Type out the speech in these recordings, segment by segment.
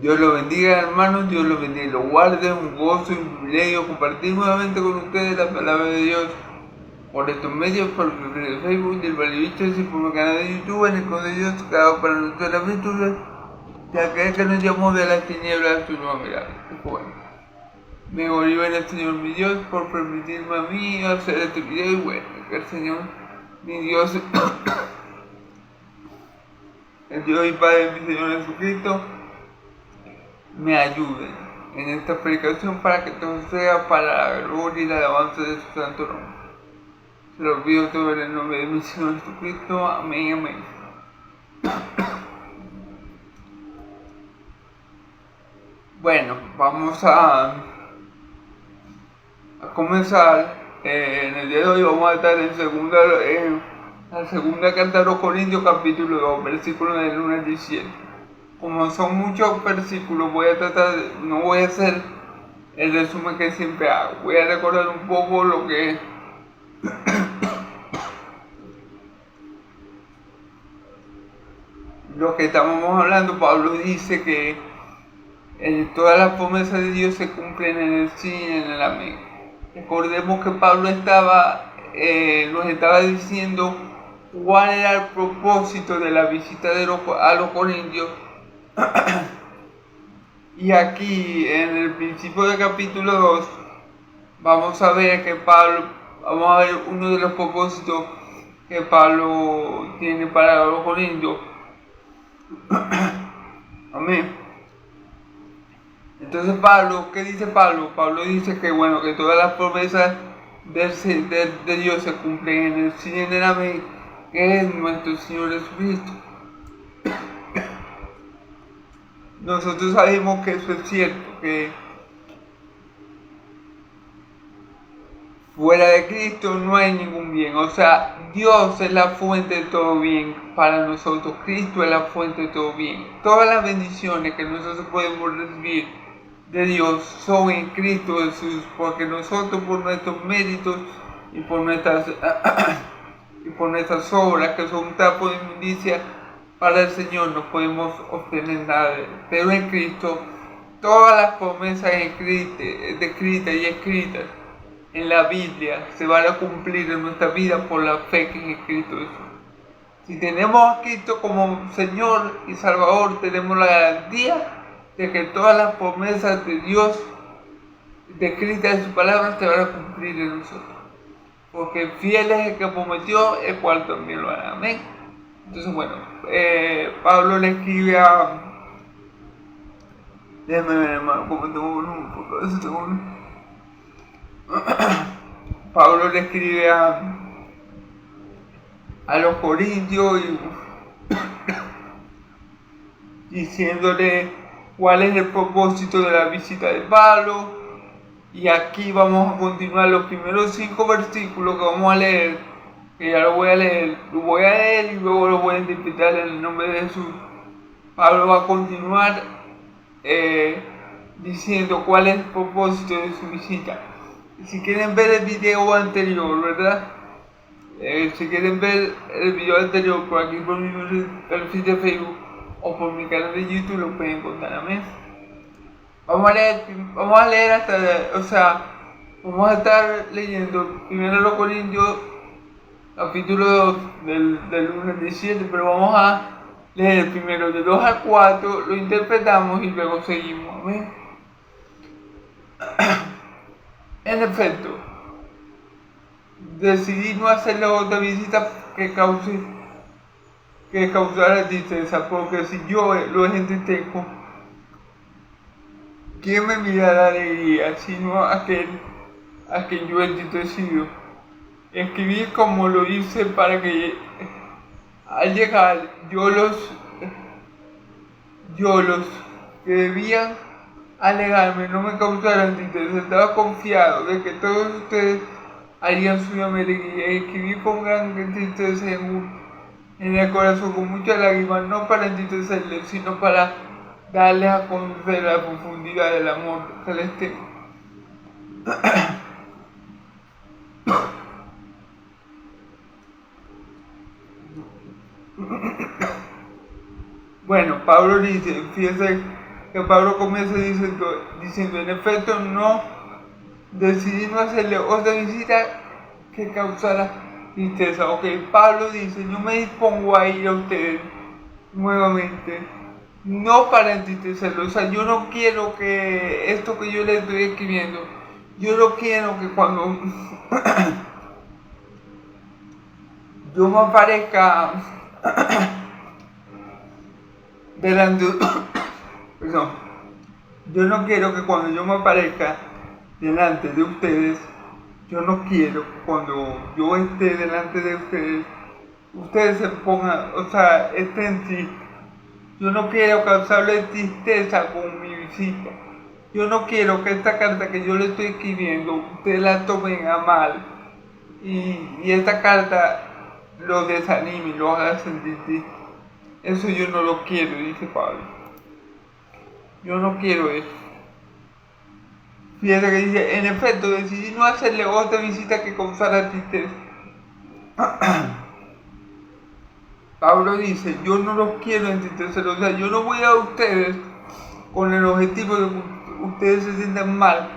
Dios los bendiga, hermanos, Dios los bendiga y los guarde. Un gozo y un privilegio compartir nuevamente con ustedes la palabra de Dios por estos medios, por el Facebook del Valivista y por mi canal de YouTube, en el cual Dios creado para nuestras aventuras, ya que nos llamó de las tinieblas a su nueva mirada. Bueno, me glorifico en el Señor mi Dios por permitirme a mí hacer este video y bueno, que el Señor mi Dios, el Dios y Padre de mi Señor Jesucristo, me ayuden en esta predicación para que todo sea para la gloria y la alabanza de su santo nombre. Se lo pido todo en el nombre de mi Señor Jesucristo. Amén, amén. Bueno, vamos a comenzar. En el día de hoy vamos a estar en la segunda carta de los Corintios, capítulo 2, versículos del 1 al 17. Como son muchos versículos, no voy a hacer el resumen que siempre hago. Voy a recordar un poco lo que estábamos hablando. Pablo dice que todas las promesas de Dios se cumplen en el sí y en el amén. Recordemos que Pablo nos estaba diciendo cuál era el propósito de la visita a los Corintios. Y aquí, en el principio del capítulo 2, vamos a ver uno de los propósitos que Pablo tiene para los Corintios. Amén. Entonces ¿qué dice Pablo? Pablo dice que bueno, que todas las promesas de Dios se cumplen en el sí y en el amén, que es nuestro Señor Jesucristo. Nosotros sabemos que eso es cierto, que fuera de Cristo no hay ningún bien. O sea, Dios es la fuente de todo bien para nosotros. Cristo es la fuente de todo bien. Todas las bendiciones que nosotros podemos recibir de Dios son en Cristo Jesús, porque nosotros por nuestros méritos y por nuestras obras, que son un trapo de inmundicia para el Señor, no podemos obtener nada de él. Pero en Cristo, todas las promesas descritas y escritas en la Biblia se van a cumplir en nuestra vida por la fe que es en Cristo Jesús. Si tenemos a Cristo como Señor y Salvador, tenemos la garantía de que todas las promesas de Dios descritas en su palabra se van a cumplir en nosotros. Porque fiel es el que prometió, el cual también lo hará. Amén. Entonces, bueno, Pablo le escribe a... Déjame ver, hermano, como tengo un poco de eso, Pablo le escribe a los Corintios diciéndole cuál es el propósito de la visita de Pablo. Y aquí vamos a continuar los primeros 5 versículos que vamos a leer, que ya lo voy a leer y luego lo voy a interpretar en el nombre de Jesús. Pablo va a continuar diciendo cuál es el propósito de su visita. Si quieren ver el video anterior, ¿verdad? Si quieren ver el video anterior por aquí por mi perfil de Facebook o por mi canal de YouTube, lo pueden encontrar. Amén. Vamos a leer vamos a estar leyendo primero los Corintios capítulo 2 del 1 al 17, pero vamos a leer primero de 2 al 4, lo interpretamos y luego seguimos. Amén. En efecto, decidí no hacerle otra visita que causara tristeza, porque si yo los entristezco, ¿quién me mirará la alegría sino aquel a quien yo he entristecido? Escribí como lo hice para que al llegar yo los que debían alegarme no me causaran tristeza. Estaba confiado de que todos ustedes harían suya mi alegría. Escribí con gran tristeza en el corazón, con muchas lágrimas, no para entristecerles, sino para darles a conocer la profundidad del amor celeste. Bueno, Pablo dice, fíjense que Pablo comienza diciendo, en efecto, decidí no hacerle otra visita que causara tristeza. Ok, Pablo dice, yo me dispongo a ir a ustedes nuevamente, no para entristecerlos. O sea, yo no quiero que esto que yo les estoy escribiendo, yo no quiero que cuando yo me aparezca delante, perdón, yo no quiero que cuando yo me aparezca delante de ustedes, yo no quiero que cuando yo esté delante de ustedes, ustedes se pongan, o sea, estén tristes. Yo no quiero causarles tristeza con mi visita. Yo no quiero que esta carta que yo le estoy escribiendo, ustedes la tomen a mal. Y esta carta los desanime, los haga sentir tristes. Eso yo no lo quiero, dice Pablo. Yo no quiero eso. Fíjate que dice, en efecto, decidí no hacerle otra visita que causara tristeza. Pablo dice, yo no los quiero entristecer, o sea, yo no voy a ustedes con el objetivo de que ustedes se sientan mal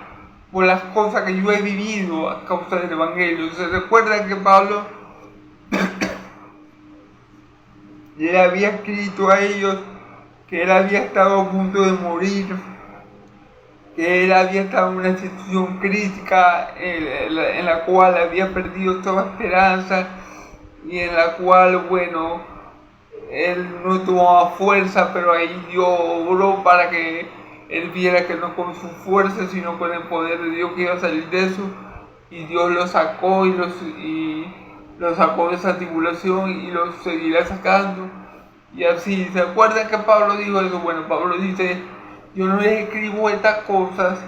por las cosas que yo he vivido a causa del Evangelio. ¿Se recuerdan que Pablo le había escrito a ellos que él había estado a punto de morir, que él había estado en una situación crítica en la cual había perdido toda esperanza y en la cual, bueno, él no tomaba fuerza, pero ahí Dios obró para que él viera que no con su fuerza, sino con el poder de Dios que iba a salir de eso, y Dios lo sacó y lo sacó de esa tribulación y lo seguirá sacando. Y así, ¿se acuerdan que Pablo dijo eso? Bueno, Pablo dice, yo no les escribo estas cosas,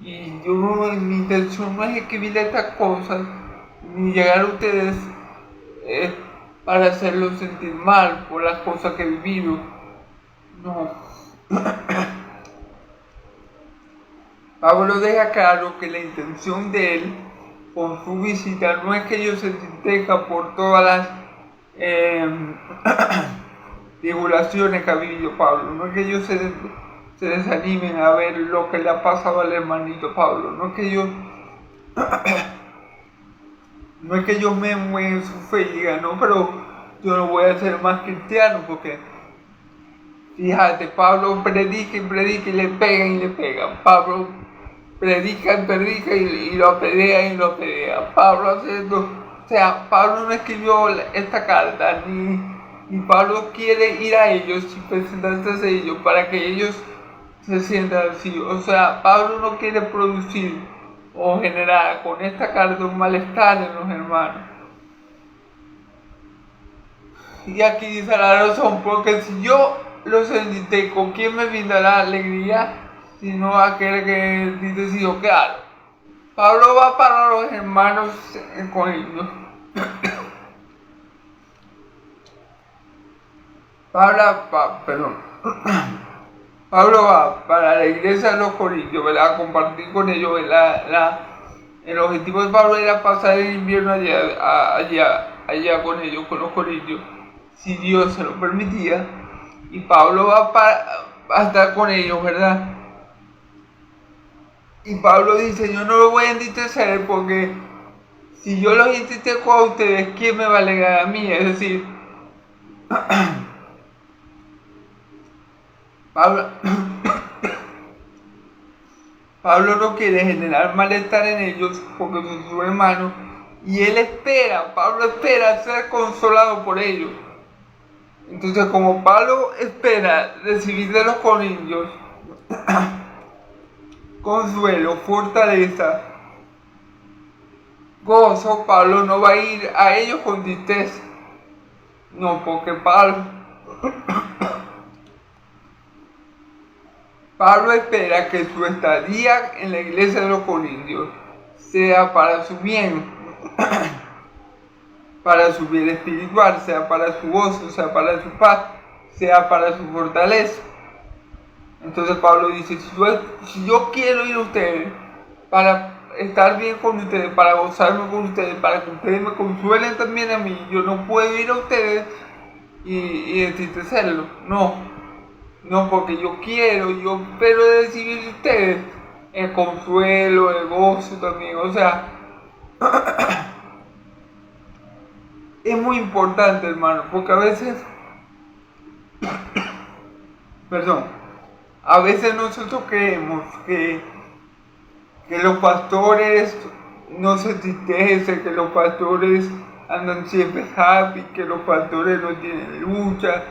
y mi intención no es escribir estas cosas, ni llegar a ustedes para hacerlos sentir mal por las cosas que he vivido. No. Pablo deja claro que la intención de él con su visita no es que ellos se entristezcan por todas las tribulaciones que ha vivido Pablo, no es que ellos se desanimen a ver lo que le ha pasado al hermanito Pablo, no es que ellos me mueven su fe y digan, no, pero yo no voy a ser más cristiano, porque fíjate, Pablo predica y predica y le pegan. Pablo predica y predica y lo apedrean y lo apedrean. Pablo haciendo, o sea, Pablo no escribió esta carta, ni Pablo quiere ir a ellos y presentarse a ellos para que ellos se sientan así. O sea, Pablo no quiere producir o generar con esta carta un malestar en los hermanos. Y aquí dice la razón, porque si yo los entristezco, ¿con quién me brindará alegría? Sino aquel que dice, sí, claro. Pablo va para los hermanos en Corintios. Pablo va para la iglesia de los Corintios, ¿verdad? A compartir con ellos, ¿verdad? El objetivo de Pablo era pasar el invierno allá con ellos, con los Corintios, si Dios se lo permitía. Y Pablo va a estar con ellos, ¿verdad? Y Pablo dice, yo no lo voy a entristecer porque si yo los entristezco a ustedes, ¿quién me va a alegrar a mí? Es decir, Pablo no quiere generar malestar en ellos porque son sus hermanos y Pablo espera ser consolado por ellos. Entonces, como Pablo espera recibir de los corintios consuelo, fortaleza, gozo, Pablo no va a ir a ellos con tristeza. No, porque Pablo espera que su estadía en la iglesia de los corintios sea para su bien, para su bien espiritual, sea para su gozo, sea para su paz, sea para su fortaleza. Entonces Pablo dice, si yo quiero ir a ustedes para estar bien con ustedes, para gozarme con ustedes, para que ustedes me consuelen también a mí, yo no puedo ir a ustedes y entristecerlos, no. no porque yo quiero, yo espero de recibir de ustedes el consuelo, el gozo también, o sea, es muy importante, hermano, porque a veces, perdón, a veces nosotros creemos que los pastores no se entristecen, que los pastores andan siempre happy, que los pastores no tienen lucha,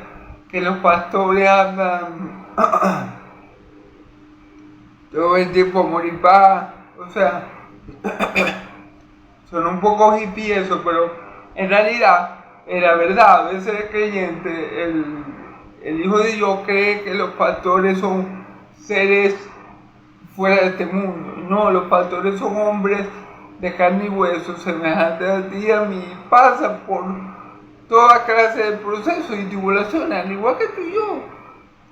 que los pastores andan todo el tiempo a morir paz, o sea, son un poco hippie eso, pero en realidad es la verdad. A veces el creyente, el Hijo de Dios cree que los pastores son seres fuera de este mundo. No, los pastores son hombres de carne y hueso, semejantes a ti y a mí, pasan por toda clase de procesos y tribulaciones, al igual que tú y yo.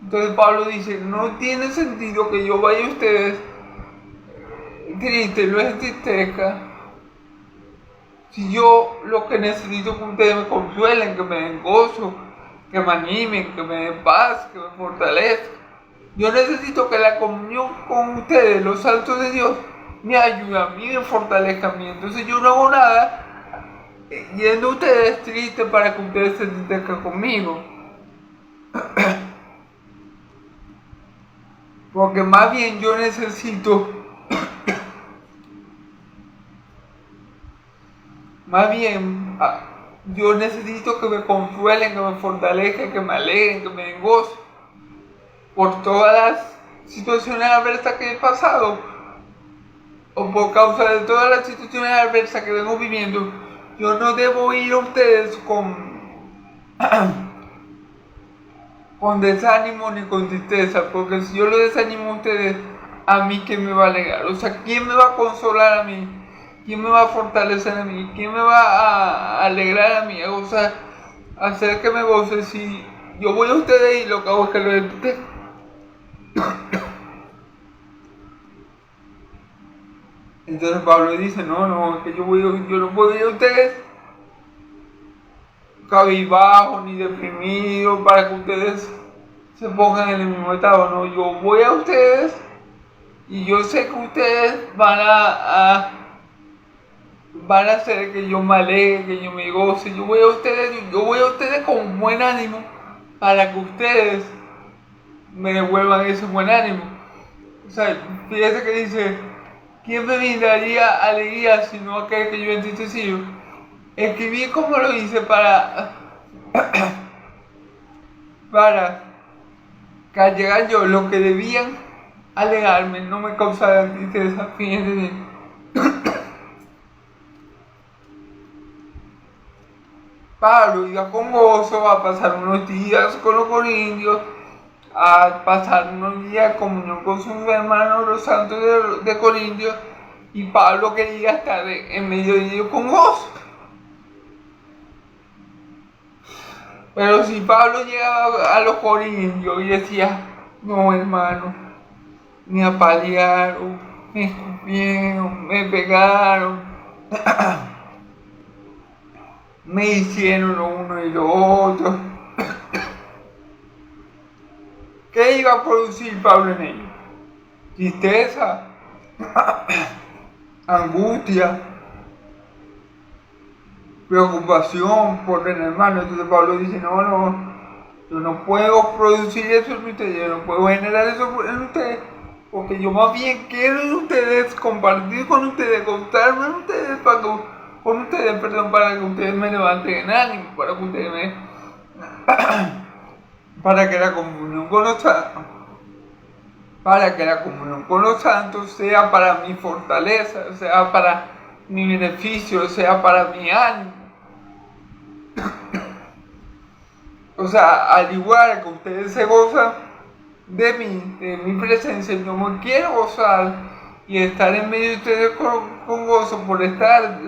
Entonces Pablo dice, no tiene sentido que yo vaya a ustedes triste, no es tristeza, si yo lo que necesito es que ustedes me consuelen, que me den gozo, que me animen, que me den paz, que me fortalezcan. Yo necesito que la comunión con ustedes, los santos de Dios, me ayude a mí, me fortalezca a mí. Entonces yo no hago nada yendo a ustedes tristes para que ustedes se entristezcan conmigo. Porque más bien yo necesito, yo necesito que me consuelen, que me fortalezcan, que me alegren, que me den gozo por todas las situaciones adversas que he pasado o por causa de todas las situaciones adversas que vengo viviendo. Yo no debo ir a ustedes con desánimo ni con tristeza, porque si yo lo desanimo a ustedes, a mí ¿quién me va a alegrar? O sea, ¿quién me va a consolar a mí? ¿Quién me va a fortalecer a mí? ¿Quién me va a alegrar a mí? A gozar, a hacer que me goce si yo voy a ustedes y lo que hago es que lo deteste. Entonces Pablo dice, no, que yo no puedo ir a ustedes cabizbajo ni deprimido para que ustedes se pongan en el mismo estado, no, yo voy a ustedes y yo sé que ustedes van a hacer que yo me alegre, que yo me goce, yo voy a ustedes con buen ánimo para que ustedes me devuelvan ese buen ánimo. O sea, fíjese que dice, ¿quién me brindaría alegría sino aquel que yo he entristecido? Escribí como lo hice para que al llegar yo lo que debían alegarme no me causara tristeza. Fíjense bien. Pablo iba con gozo a pasar unos días con los corintios, a pasar unos días en comunión con sus hermanos los santos de Corintios, y Pablo quería estar en medio de ellos con gozo. Pero si Pablo llegaba a los corintios y decía, no hermano, me apalearon, me escupieron, me pegaron, me hicieron lo uno y lo otro, ¿qué iba a producir Pablo en ellos? Tristeza, angustia, preocupación por el hermano. Entonces Pablo dice, no, yo no puedo producir eso en ustedes, yo no puedo generar eso en ustedes, porque yo más bien quiero en ustedes, compartir con ustedes, contarme para que ustedes me levanten en ánimo, para que ustedes para que la comunión con los santos, sea para mi fortaleza, sea para mi beneficio, sea para mi ánimo. O sea, al igual que ustedes se gozan de mi presencia, yo me quiero gozar y estar en medio de ustedes con gozo por estar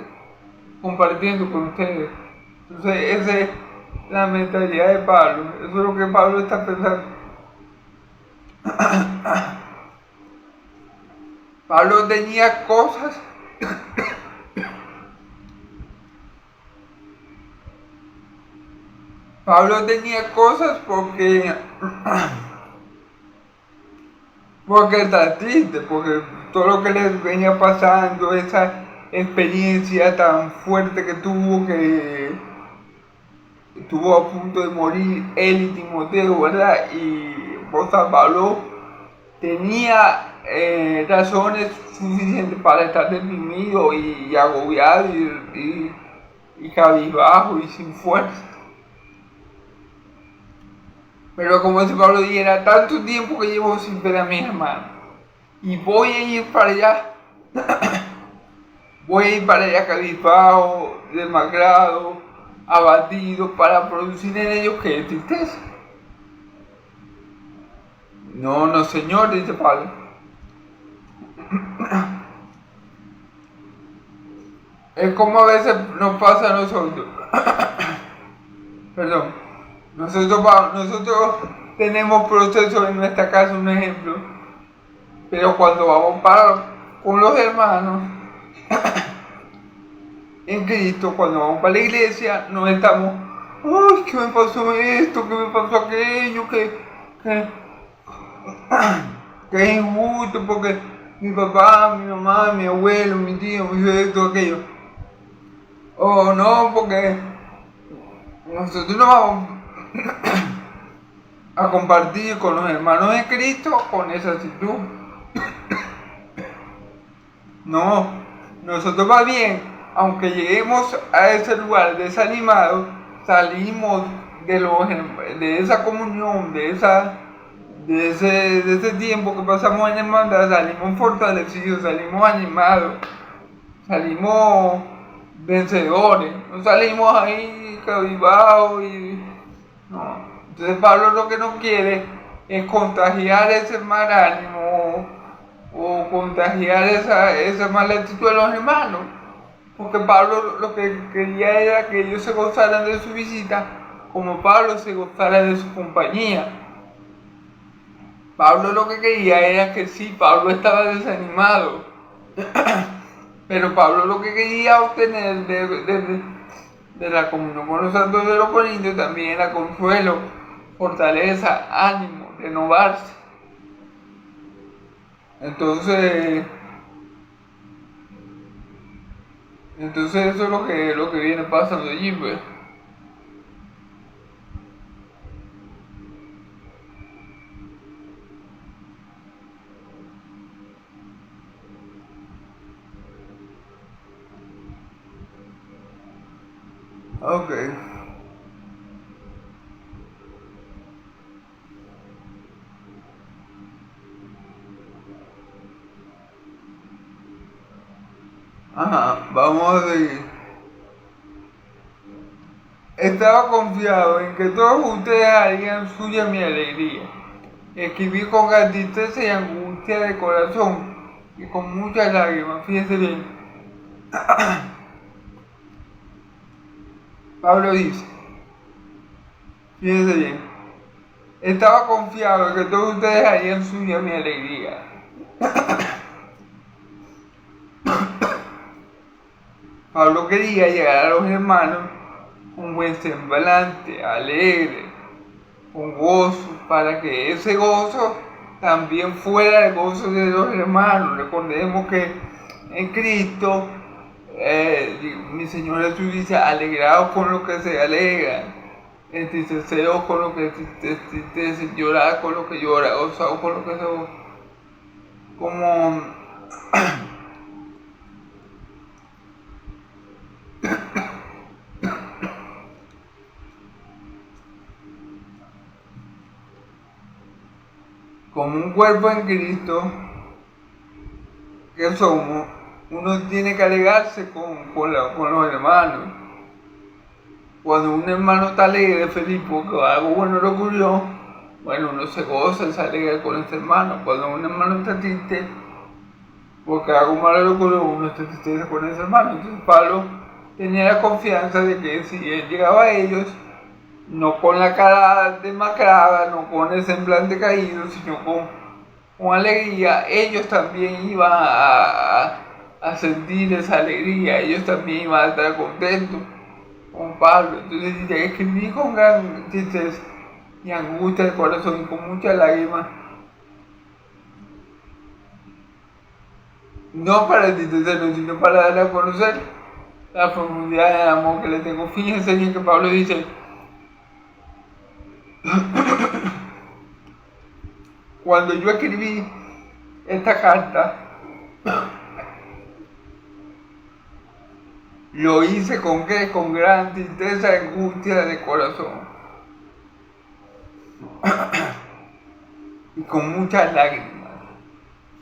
compartiendo con ustedes. Entonces, esa es la mentalidad de Pablo. Eso es lo que Pablo está pensando. Pablo tenía cosas porque porque está triste, porque todo lo que le venía pasando, esa experiencia tan fuerte que tuvo, que estuvo a punto de morir él y Timoteo, ¿verdad? Y pues San Pablo tenía razones suficientes para estar deprimido y agobiado y cabizbajo y sin fuerza. Pero como dice Pablo, era tanto tiempo que llevo sin ver a mis hermanos. Y voy a ir para allá. Voy a ir para allá cabizbajo, demacrado, abatido, para producir en ellos que tristeza. No, no, Señor, dice Pablo. Es como a veces nos pasa a nosotros. Perdón. Nosotros tenemos procesos en nuestra casa, un ejemplo. Pero cuando vamos con los hermanos en Cristo, cuando vamos para la iglesia, no estamos, ¡ay, qué me pasó esto! ¿Qué me pasó aquello? Que es injusto porque mi papá, mi mamá, mi abuelo, mi tío, mi hijo, esto, aquello. O no, porque nosotros no vamos a compartir con los hermanos de Cristo con esa actitud. No, nosotros va bien, aunque lleguemos a ese lugar desanimado, salimos de esa comunión, de ese tiempo que pasamos en hermandad, salimos fortalecidos, salimos animados, salimos vencedores, no salimos ahí cabizbajos y no. Entonces Pablo lo que no quiere es contagiar ese mal ánimo o contagiar esa mala actitud de los hermanos, porque Pablo lo que quería era que ellos se gozaran de su visita como Pablo se gozara de su compañía. Pablo lo que quería era que sí, Pablo estaba desanimado, pero Pablo lo que quería obtener de la comunión con los santos de los Corintios también era consuelo, fortaleza, ánimo, renovarse. Entonces eso es lo que viene pasando allí, pues. Ok. Ajá, vamos a seguir. Estaba confiado en que todos ustedes harían suya mi alegría. Escribí con gran tristeza y angustia de corazón y con muchas lágrimas. Fíjense bien. Pablo dice, fíjense bien, estaba confiado en que todos ustedes harían suya mi alegría. Pablo quería llegar a los hermanos con buen semblante, alegre, con gozo, para que ese gozo también fuera el gozo de los hermanos. Recordemos que en Cristo, mi Señor Jesús dice, alegrados con lo que se alegra, entristecedos con lo que se entristece, llorad con lo que llora, gozados con lo que se goza. Como un cuerpo en Cristo que somos, uno tiene que alegrarse con los hermanos. Cuando un hermano está alegre, feliz porque algo bueno le ocurrió, bueno, uno se goza, se alegra con ese hermano. Cuando un hermano está triste porque algo malo le ocurrió, uno se tristeza con ese hermano. Entonces Pablo tenía la confianza de que si él llegaba a ellos, no con la cara demacrada, no con el semblante caído, sino con alegría, ellos también iban a sentir esa alegría, ellos también iban a estar contentos con Pablo. Entonces dice, escribí con gran tristeza y angustia del corazón y con muchas lágrimas no para entristecerlo, sino para darle a conocer la profundidad del amor que le tengo. Fíjense bien que Pablo dice, cuando yo escribí esta carta, lo hice con qué? Con gran tristeza y angustia de corazón. Y con muchas lágrimas.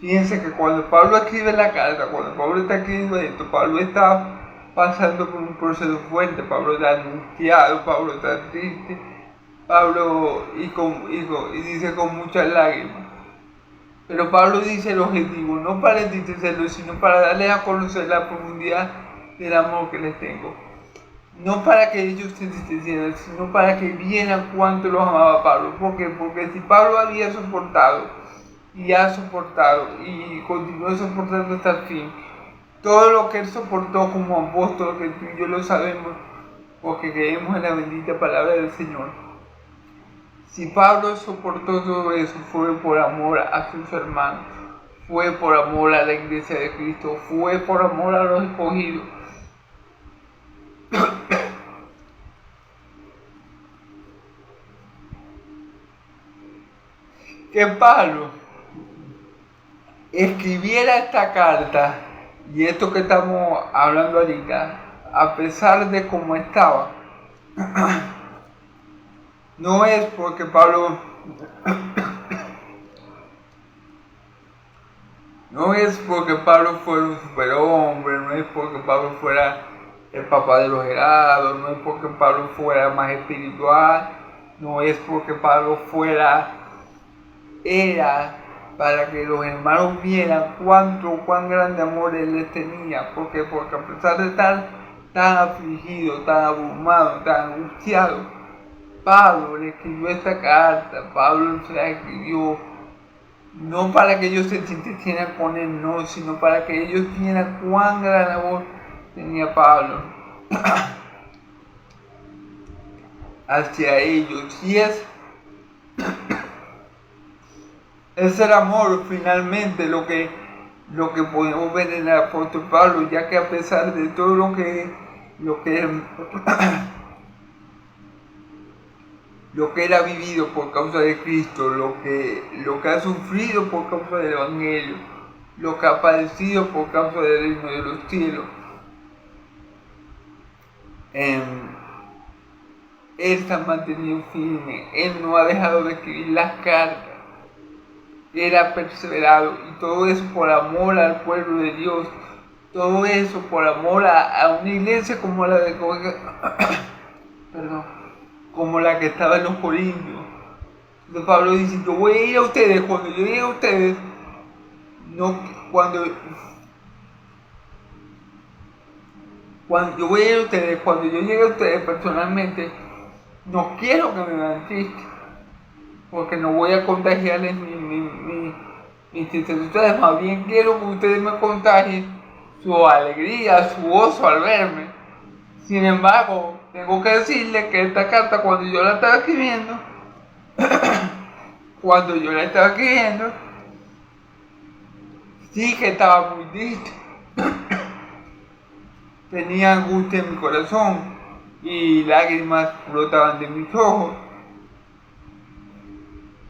Fíjense que cuando Pablo escribe la carta, cuando Pablo está escribiendo esto, Pablo está pasando por un proceso fuerte, Pablo está angustiado, Pablo está triste, Pablo y dice con muchas lágrimas. Pero Pablo dice el objetivo, no para entristecerlos, sino para darles a conocer la profundidad del amor que les tengo. No para que ellos se entristecieran, sino para que vieran cuánto los amaba Pablo. ¿Por qué? Porque si Pablo había soportado y ha soportado y continúa soportando hasta el fin, todo lo que él soportó como apóstol, que tú y yo lo sabemos, porque creemos en la bendita palabra del Señor. Si Pablo soportó todo eso, fue por amor a sus hermanos, fue por amor a la iglesia de Cristo, fue por amor a los escogidos. Que Pablo escribiera esta carta y esto que estamos hablando ahorita, a pesar de cómo estaba, no es porque Pablo fuera un superhombre, no es porque Pablo fuera el papá de los helados, no es porque Pablo fuera más espiritual, no es porque Pablo era para que los hermanos vieran cuán grande amor él les tenía. Porque a pesar de estar tan afligido, tan abrumado, tan angustiado, Pablo le escribió esta carta. Pablo se la escribió no para que ellos se sintieran con él, no, sino para que ellos vieran cuán gran amor tenía Pablo hacia ellos. Y es el amor finalmente lo que podemos ver en el apóstol Pablo, ya que a pesar de todo lo que él ha vivido por causa de Cristo, lo que ha sufrido por causa del Evangelio, lo que ha padecido por causa del reino de los cielos, él se ha mantenido firme, él no ha dejado de escribir las cartas, él ha perseverado, y todo eso por amor al pueblo de Dios, todo eso por amor a una iglesia como la de como la que estaba en los Corintios. Entonces Pablo dice, yo voy a ir a ustedes, cuando yo llegue a ustedes, cuando yo llegue a ustedes personalmente, no quiero que me vean triste, porque no voy a contagiarles mis tristezas, más bien quiero que ustedes me contagien su alegría, su gozo al verme. Sin embargo, tengo que decirles que esta carta, cuando yo la estaba escribiendo, sí que estaba muy triste. Tenía angustia en mi corazón y lágrimas brotaban de mis ojos.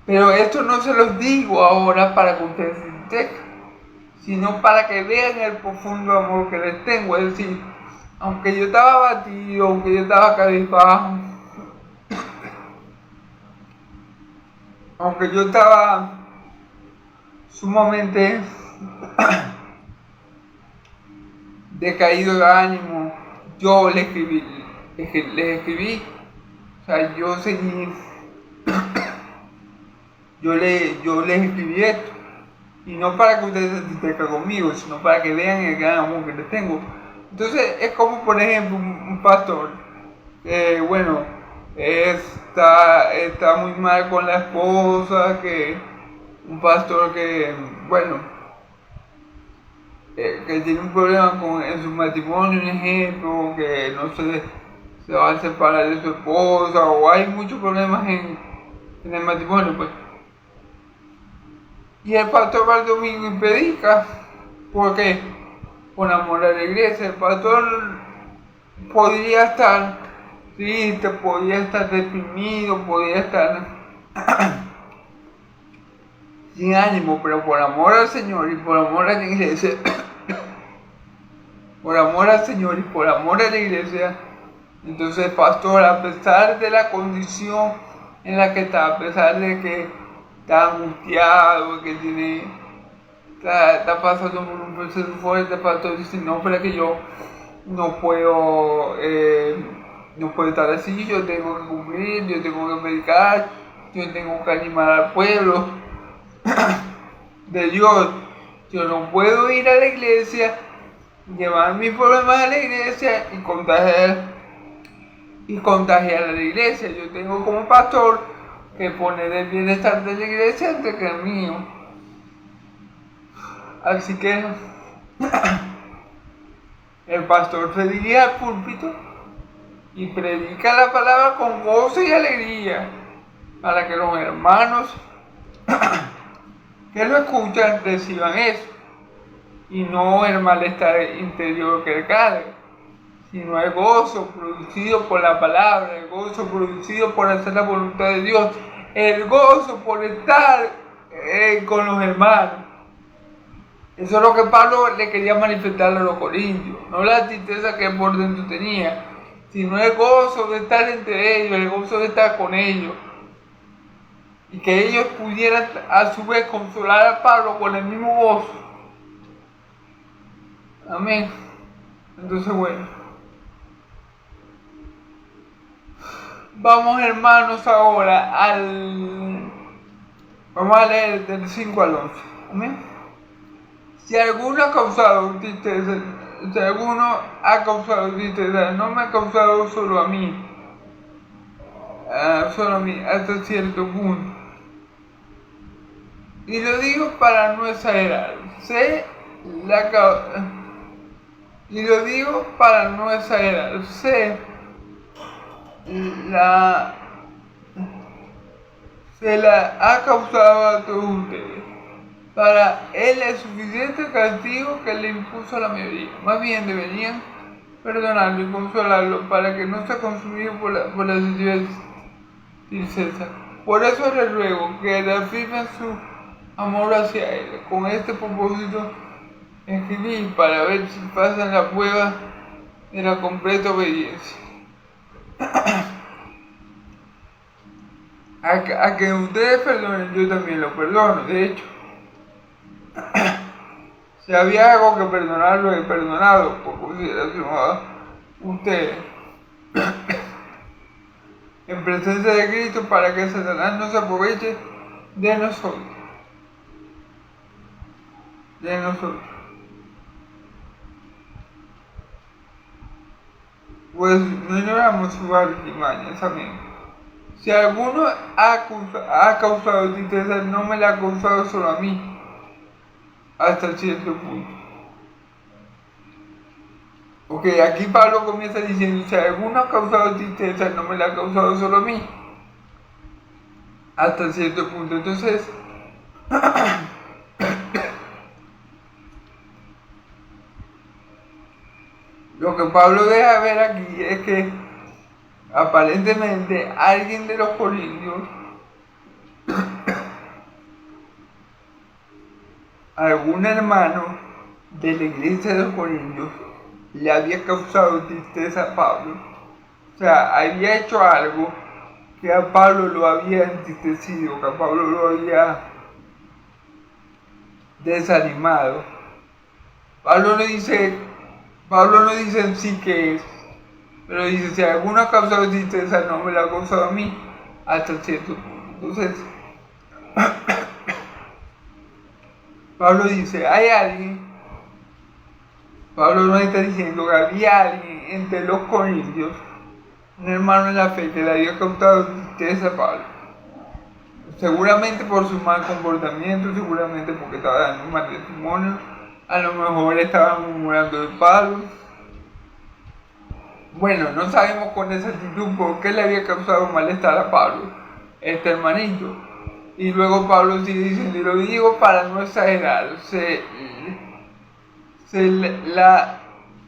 Pero esto no se los digo ahora para que ustedes se entejen, sino para que vean el profundo amor que les tengo. Es decir, aunque yo estaba abatido, aunque yo estaba cabizbajo, aunque yo estaba sumamente decaído de ánimo, yo les escribí, o sea, yo seguí, yo les escribí esto, y no para que ustedes se entristecan conmigo, sino para que vean el gran amor que les tengo. Entonces es como, por ejemplo, un pastor, está muy mal con la esposa, que un pastor que tiene un problema en su matrimonio, un ejemplo, que no se va a separar de su esposa, o hay muchos problemas en el matrimonio, pues. Y el pastor va el domingo y predica ¿Por qué? Por amor a la iglesia. El pastor podría estar triste, podría estar deprimido, podría estar sin ánimo, pero por amor al Señor y por amor a la iglesia, por amor al Señor y por amor a la iglesia, entonces el pastor, a pesar de la condición en la que está, a pesar de que está angustiado, que está pasando por un proceso fuerte, el pastor dice, no, pero es que yo no puedo estar así, yo tengo que cumplir, yo tengo que predicar, yo tengo que animar al pueblo de Dios. Yo no puedo ir a la iglesia, llevar mis problemas a la iglesia y contagiar a la iglesia. Yo tengo como pastor que poner el bienestar de la iglesia antes que el mío. Así que el pastor se dirige al púlpito y predica la palabra con gozo y alegría para que los hermanos que lo escuchan reciban eso y no el malestar interior que le carga, sino el gozo producido por la palabra, el gozo producido por hacer la voluntad de Dios, el gozo por estar con los hermanos. Eso es lo que Pablo le quería manifestar a los corintios, no la tristeza que por dentro tenía, sino el gozo de estar entre ellos, el gozo de estar con ellos. Y que ellos pudieran a su vez consolar a Pablo con el mismo gozo. Amén. Entonces, bueno. Vamos, hermanos, ahora vamos a leer del 5 al 11. Amén. Si alguno ha causado tristeza, no me ha causado solo a mí, hasta cierto punto. Y lo digo para no exagerar. Sé se la ha causado a todos ustedes. Para él es suficiente castigo que le impuso a la mayoría. Más bien deberían perdonarlo y consolarlo para que no sea consumido por la tristeza. Por eso les ruego que reafirmen su amor hacia él. Con este propósito escribí para ver si pasan la prueba de la completa obediencia. A que ustedes perdonen, yo también lo perdono. De hecho, si había algo que perdonar, lo he perdonado por consideración a ustedes. En presencia de Cristo, para que Satanás no se aproveche de nosotros. Pues no ignoramos sus artimañas, amén. Si alguno ha causado tristeza, no me la ha causado solo a mí, hasta cierto punto. Ok, aquí Pablo comienza diciendo, si alguno ha causado tristeza, no me la ha causado solo a mí, hasta cierto punto. Entonces, lo que Pablo deja ver aquí es que aparentemente alguien de los corintios, algún hermano de la iglesia de los corintios, le había causado tristeza a Pablo. O sea, había hecho algo que a Pablo lo había entristecido, que a Pablo lo había desanimado. Pablo no dice en sí qué es, pero dice, si alguno ha causado tristeza, no me la ha causado a mí, hasta cierto punto. Entonces, Pablo dice, hay alguien, Pablo nos está diciendo que había alguien entre los corintios, un hermano en la fe, que le había causado tristeza a Pablo. Seguramente por su mal comportamiento, seguramente porque estaba dando un mal testimonio, a lo mejor estaban murmurando de Pablo. Bueno, no sabemos con exactitud por qué le había causado malestar a Pablo, este hermanito. Y luego Pablo sigue diciendo, y lo digo para no exagerar, se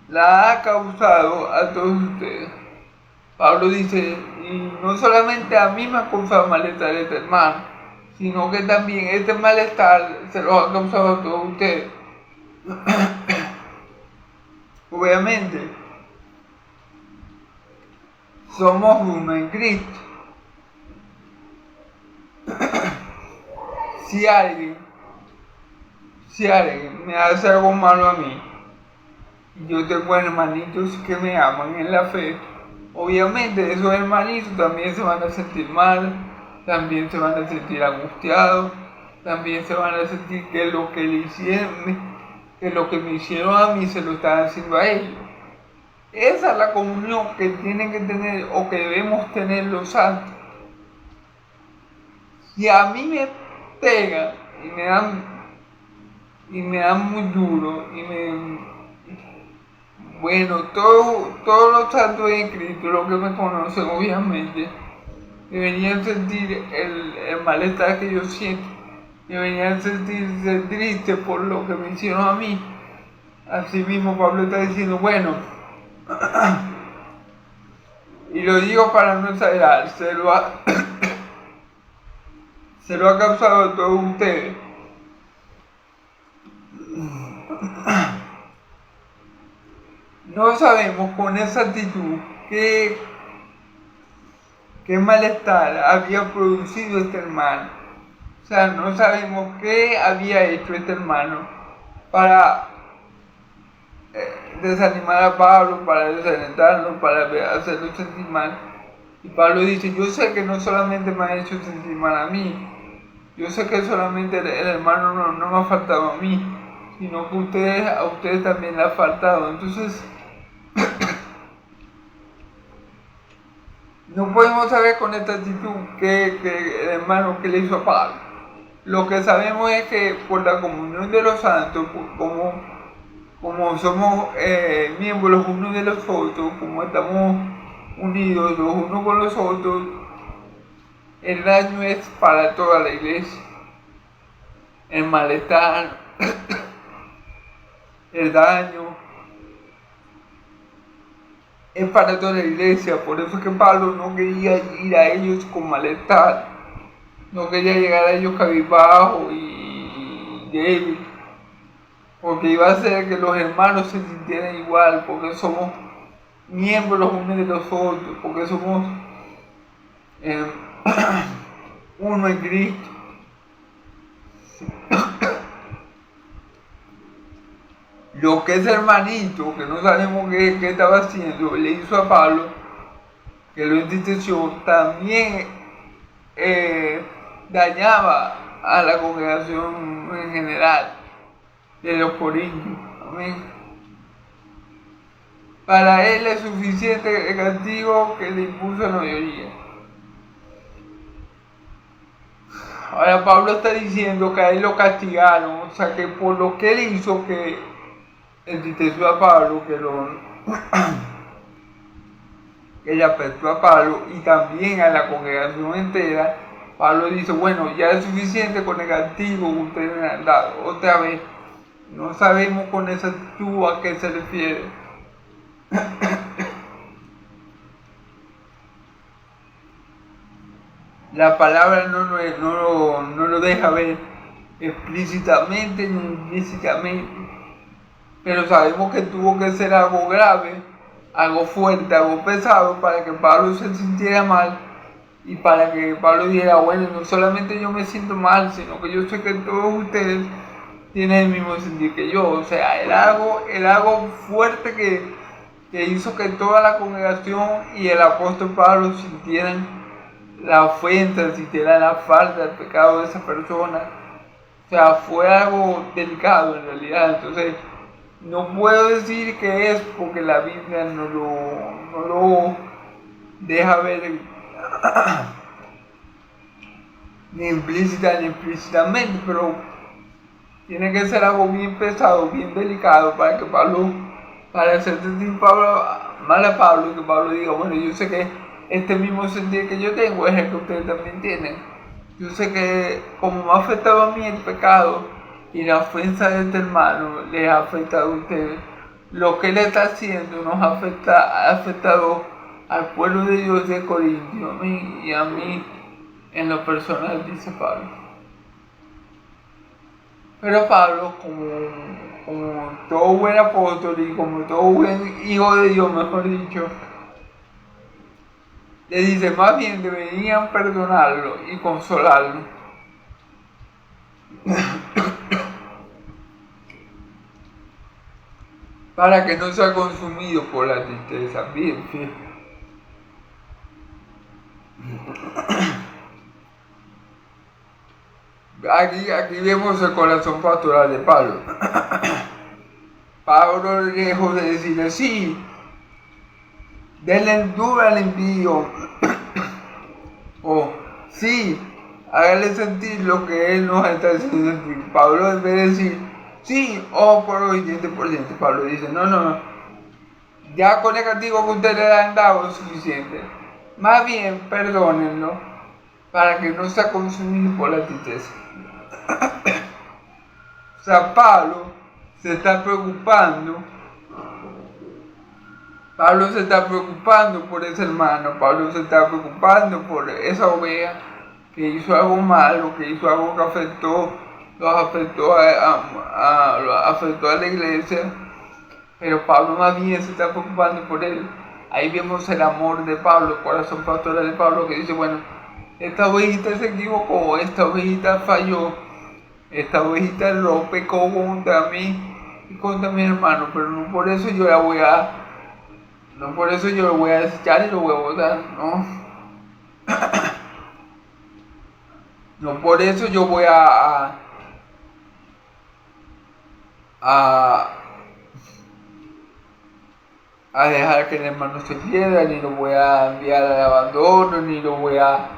la ha causado a todos ustedes. Pablo dice, y no solamente a mí me ha causado malestar este hermano, sino que también este malestar se lo ha causado a todos ustedes. Obviamente, somos uno en Cristo. Si alguien me hace algo malo a mí, y yo tengo hermanitos que me aman en la fe, obviamente esos hermanitos también se van a sentir mal, también se van a sentir angustiados, también se van a sentir que lo que le hicieron, que lo que me hicieron a mí se lo están haciendo a ellos. Esa es la comunión que tienen que tener o que debemos tener los santos. Si a mí me pegan y me dan muy duro bueno, todos los santos en Cristo, los que me conocen obviamente, deberían sentir el malestar que yo siento, deberían sentirse tristes por lo que me hicieron a mí. Así mismo Pablo está diciendo, bueno, y lo digo para no exagerar, se lo ha causado a todos ustedes. No sabemos con exactitud qué malestar había producido este hermano. O sea, no sabemos qué había hecho este hermano para desanimar a Pablo, para desalentarlo, para hacerlo sentir mal. Y Pablo dice, yo sé que no solamente me ha hecho sentir mal a mí, yo sé que solamente el hermano no me ha faltado a mí, sino que a ustedes también le ha faltado. Entonces, no podemos saber con esta actitud que el hermano que le hizo a Pablo. Lo que sabemos es que por la comunión de los santos, como somos miembros los unos de los otros, como estamos unidos los unos con los otros, el daño es para toda la iglesia. El malestar, el daño, es para toda la iglesia. Por eso es que Pablo no quería ir a ellos con malestar, no quería llegar a ellos cabizbajo y débil, porque iba a hacer que los hermanos se sintieran igual, porque somos miembros los unos de los otros, porque somos uno en Cristo. Lo que ese hermanito, que no sabemos qué estaba haciendo, le hizo a Pablo, que lo entristeció, también dañaba a la congregación en general de los corintios. Amén. Para él es suficiente el castigo que le impuso a la mayoría. Ahora Pablo está diciendo que a él lo castigaron, o sea que por lo que él hizo, que entristeció a Pablo, que le afectó a Pablo y también a la congregación entera, Pablo dice, bueno, ya es suficiente con el castigo que ustedes me han dado. Otra vez, no sabemos con exactitud a qué se refiere. La palabra no lo deja ver explícitamente ni implícitamente, pero sabemos que tuvo que ser algo grave, algo fuerte, algo pesado para que Pablo se sintiera mal y para que Pablo dijera, bueno, no solamente yo me siento mal, sino que yo sé que todos ustedes tienen el mismo sentir que yo. O sea, era algo fuerte que hizo que toda la congregación y el apóstol Pablo sintieran la ofensa, sintieran la falta del pecado de esa persona. O sea, fue algo delicado en realidad. Entonces, no puedo decir que es porque la Biblia no lo deja ver ni implícita ni explícitamente, pero tiene que ser algo bien pesado, bien delicado para hacer sentir mal a Pablo, y que Pablo diga, bueno, yo sé que este mismo sentir que yo tengo es el que ustedes también tienen. Yo sé que como me ha afectado a mí el pecado, y la ofensa de este hermano les ha afectado a ustedes, lo que él está haciendo ha afectado al pueblo de Dios de Corintio y a mí en lo personal, dice Pablo. Pero Pablo, como todo buen apóstol y como todo buen hijo de Dios, mejor dicho, le dice, más bien deberían perdonarlo y consolarlo. Para que no sea consumido por la tristeza. Bien, bien. Aquí vemos el corazón pastoral de Pablo. Pablo, lejos de decirle, sí, denle dura al impío, o sí, hágale sentir lo que él nos está haciendo sentir. Pablo, en vez de decir, sí, por hoy, diente por diente, Pablo dice, no, ya con el castigo que ustedes le han dado es suficiente. Más bien, perdónenlo, para que no sea consumido por la tristeza. O sea, Pablo se está preocupando por ese hermano, Pablo se está preocupando por esa oveja que hizo algo malo, que hizo algo que afectó a la iglesia, pero Pablo más bien se está preocupando por él. Ahí vemos el amor de Pablo, el corazón pastoral de Pablo, que dice, bueno, esta ovejita se equivocó, esta ovejita falló, esta ovejita lo pecó contra mí y contra mi hermano, pero no por eso yo lo voy a desechar y lo voy a botar, no. No por eso yo voy a dejar que el hermano se pierda, ni lo voy a enviar al abandono, ni lo voy a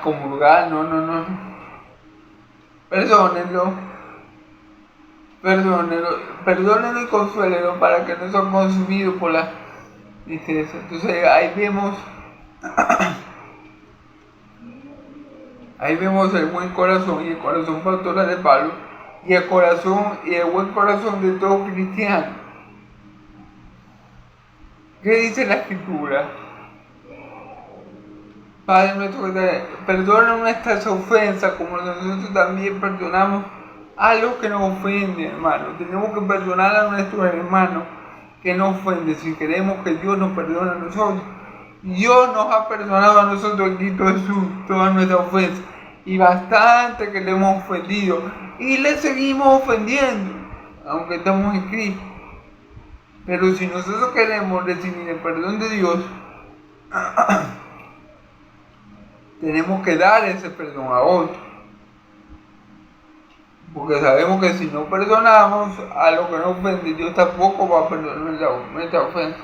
comulgar, no. Perdónenlo y consuélenlo para que no sea consumido por la tristeza. Entonces ahí vemos el buen corazón y el corazón pastoral de Pablo y el buen corazón de todo cristiano. ¿Qué dice la Escritura? Padre nuestro, perdona nuestras ofensas como nosotros también perdonamos a los que nos ofenden, hermano. Tenemos que perdonar a nuestros hermanos que nos ofenden si queremos que Dios nos perdone a nosotros. Dios nos ha perdonado a nosotros en Cristo Jesús todas nuestras ofensas y bastante que le hemos ofendido y le seguimos ofendiendo aunque estamos en Cristo. Pero si nosotros queremos recibir el perdón de Dios, tenemos que dar ese perdón a otro. Porque sabemos que si no perdonamos a los que nos ofenden, Dios tampoco va a perdonar nuestra ofensa.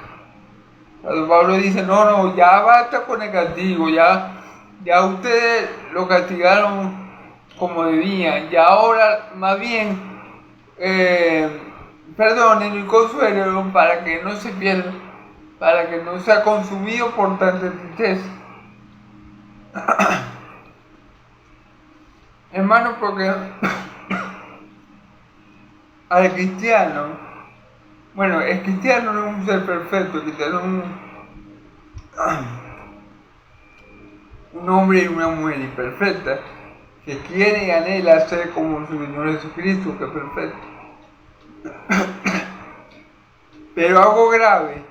Cuando Pablo dice, no, ya basta con el castigo, ya ustedes lo castigaron como debían, ya ahora más bien perdonen y consuelen para que no se pierda, para que no sea consumido por tanta tristeza. Hermano, porque al cristiano, bueno, el cristiano no es un ser perfecto, el cristiano es un hombre y una mujer imperfecta que quiere y anhela ser como su Señor Jesucristo, que es perfecto. Pero algo grave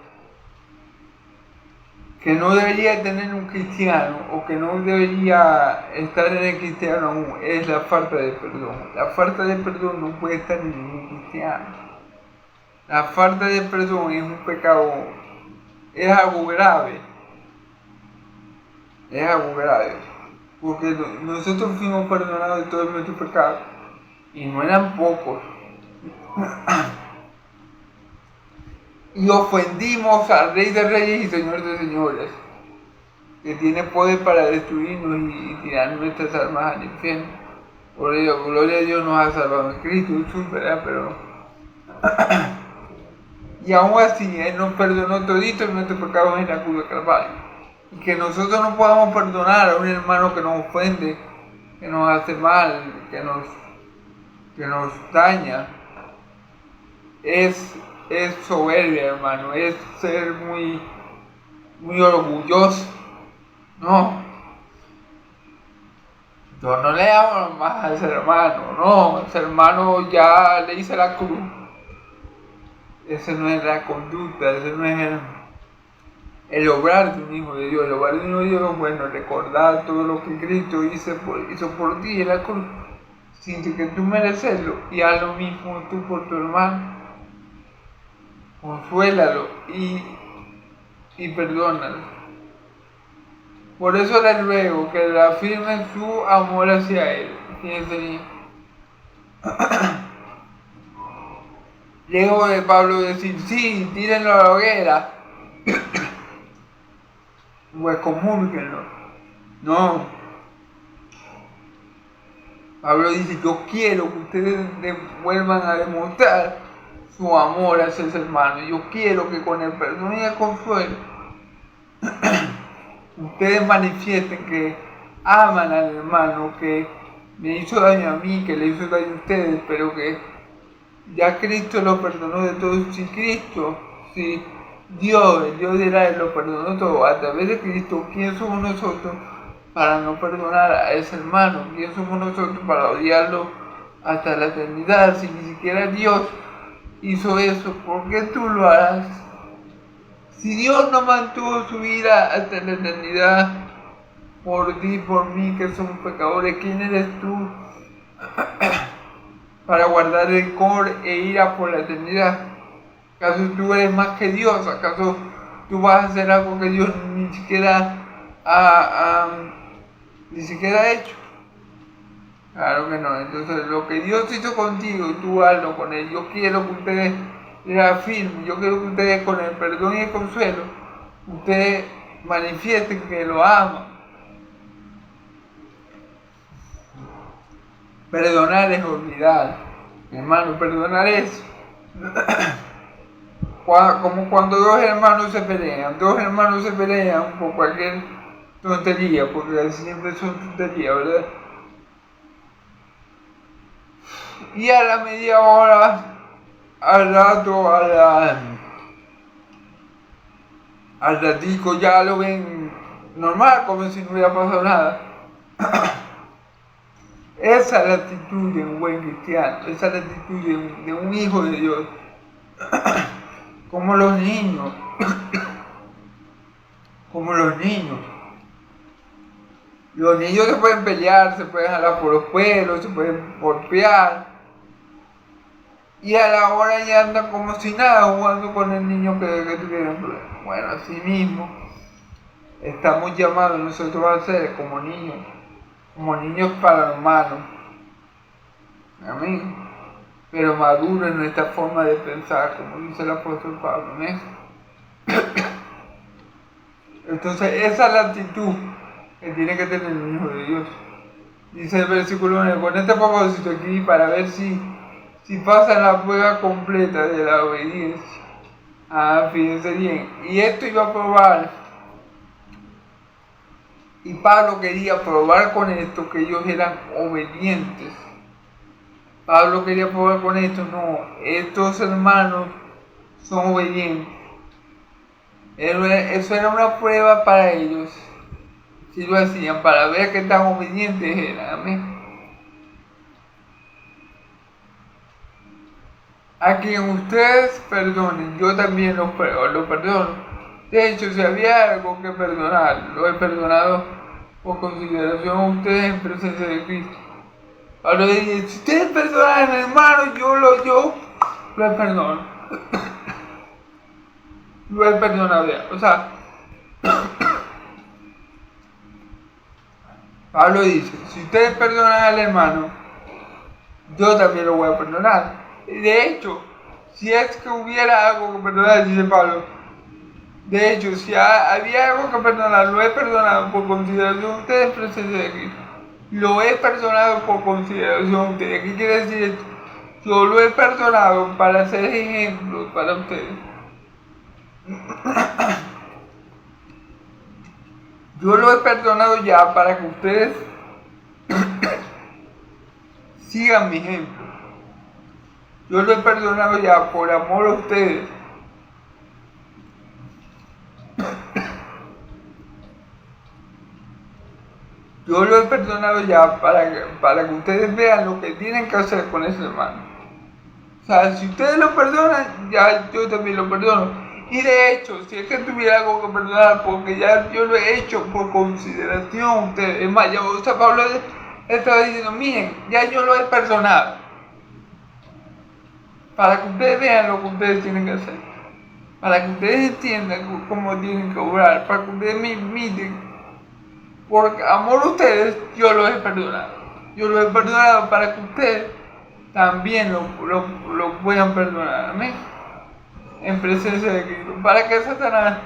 que no debería tener un cristiano o que no debería estar en el cristiano aún es la falta de perdón. La falta de perdón no puede estar en ningún cristiano. La falta de perdón es un pecado, es algo grave. Es algo grave. Porque nosotros fuimos perdonados de todos nuestros pecados y no eran pocos. Y ofendimos al Rey de Reyes y Señor de Señores, que tiene poder para destruirnos y tirar nuestras almas al infierno. Gloria a Dios, nos ha salvado en Cristo Jesús, ¿verdad? Pero y aún así Él nos perdonó toditos nuestros pecados en la cruz de Calvario. Y que nosotros no podamos perdonar a un hermano que nos ofende, que nos hace mal, que nos daña es soberbia, hermano, es ser muy orgulloso. No, yo no le amo más a ese hermano, no, ese hermano ya le hice la cruz. Esa no es la conducta, ese no es el obrar de un hijo de Dios. El obrar de un hijo de Dios es bueno, recordar todo lo que Cristo hizo por ti en la cruz, sin que tú merecerlo, y haz lo mismo tú por tu hermano. Consuélalo y perdónalo. Por eso le ruego que reafirmen su amor hacia él. Fíjense bien. Luego de Pablo decir, sí, tírenlo a la hoguera, pues comúnquenlo. No. Pablo dice, yo quiero que ustedes vuelvan a demostrar su amor hacia ese hermano. Yo quiero que con el perdón y el consuelo ustedes manifiesten que aman al hermano que me hizo daño a mí, que le hizo daño a ustedes, pero que ya Cristo lo perdonó de todo. Si Cristo, si Dios, el Dios de Israel lo perdonó todo a través de Cristo, ¿quién somos nosotros para no perdonar a ese hermano? ¿Quién somos nosotros para odiarlo hasta la eternidad? Si ni siquiera Dios hizo eso, ¿por qué tú lo harás? Si Dios no mantuvo su vida hasta la eternidad por ti, por mí, que somos pecadores, ¿quién eres tú para guardar rencor e ira por la eternidad? ¿Acaso tú eres más que Dios? ¿Acaso tú vas a hacer algo que Dios ni siquiera ha hecho? Claro que no. Entonces lo que Dios hizo contigo, tú hazlo con él. Yo quiero que ustedes reafirmen, yo quiero que ustedes con el perdón y el consuelo, ustedes manifiesten que lo aman. Perdonar es olvidar, hermano, perdonar es como cuando dos hermanos se pelean por cualquier tontería, porque siempre son tonterías, ¿verdad? Y a la media hora, al rato, al ratico ya lo ven normal, como si no hubiera pasado nada. Esa es la actitud de un buen cristiano, esa es la actitud de un hijo de Dios. Como los niños. Los niños se pueden pelear, se pueden jalar por los pelos, se pueden golpear. Y a la hora ya andan como si nada, jugando con el niño que tuvieron problemas. Bueno, así mismo estamos llamados nosotros a ser como niños para los hermanos. Amén. Pero maduros en nuestra forma de pensar, como dice el apóstol Pablo. ¿Amén? Entonces esa es la actitud que tiene que tener el hijo de Dios. Dice el versículo 1, con este propósito aquí para ver si pasa la prueba completa de la obediencia. Fíjense bien. Y esto iba a probar. Y Pablo quería probar con esto que ellos eran obedientes. Pablo quería probar con esto, no, estos hermanos son obedientes. Eso era una prueba para ellos. Si lo hacían, para ver qué tan obedientes eran. Amén. A quien ustedes perdonen, yo también lo perdono. De hecho, si había algo que perdonar, lo he perdonado por consideración a ustedes en presencia de Cristo. Pablo dice, si ustedes perdonan a mi hermano, yo lo perdono. Lo he perdonado ya. O sea, Pablo dice, si ustedes perdonan al hermano, yo también lo voy a perdonar. De hecho, si es que hubiera algo que perdonar, dice Pablo, de hecho, si había algo que perdonar, lo he perdonado por consideración a ustedes en presencia de Cristo. Lo he perdonado por consideración a ustedes. ¿Qué quiere decir esto? Yo lo he perdonado para ser ejemplo para ustedes. Yo lo he perdonado ya para que ustedes sigan mi ejemplo. Yo lo he perdonado ya por amor a ustedes. Yo lo he perdonado ya para que ustedes vean lo que tienen que hacer con ese hermano. O sea, si ustedes lo perdonan, ya yo también lo perdono. Y de hecho, si es que tuviera algo que perdonar, porque ya yo lo he hecho por consideración a ustedes. Es más, ya, o sea, Pablo estaba diciendo, miren, ya yo lo he perdonado. Para que ustedes vean lo que ustedes tienen que hacer. Para que ustedes entiendan cómo tienen que obrar. Para que ustedes me imiten. Por amor a ustedes, yo los he perdonado. Yo los he perdonado para que ustedes también lo puedan perdonar. Amén. En presencia de Cristo. Para que Satanás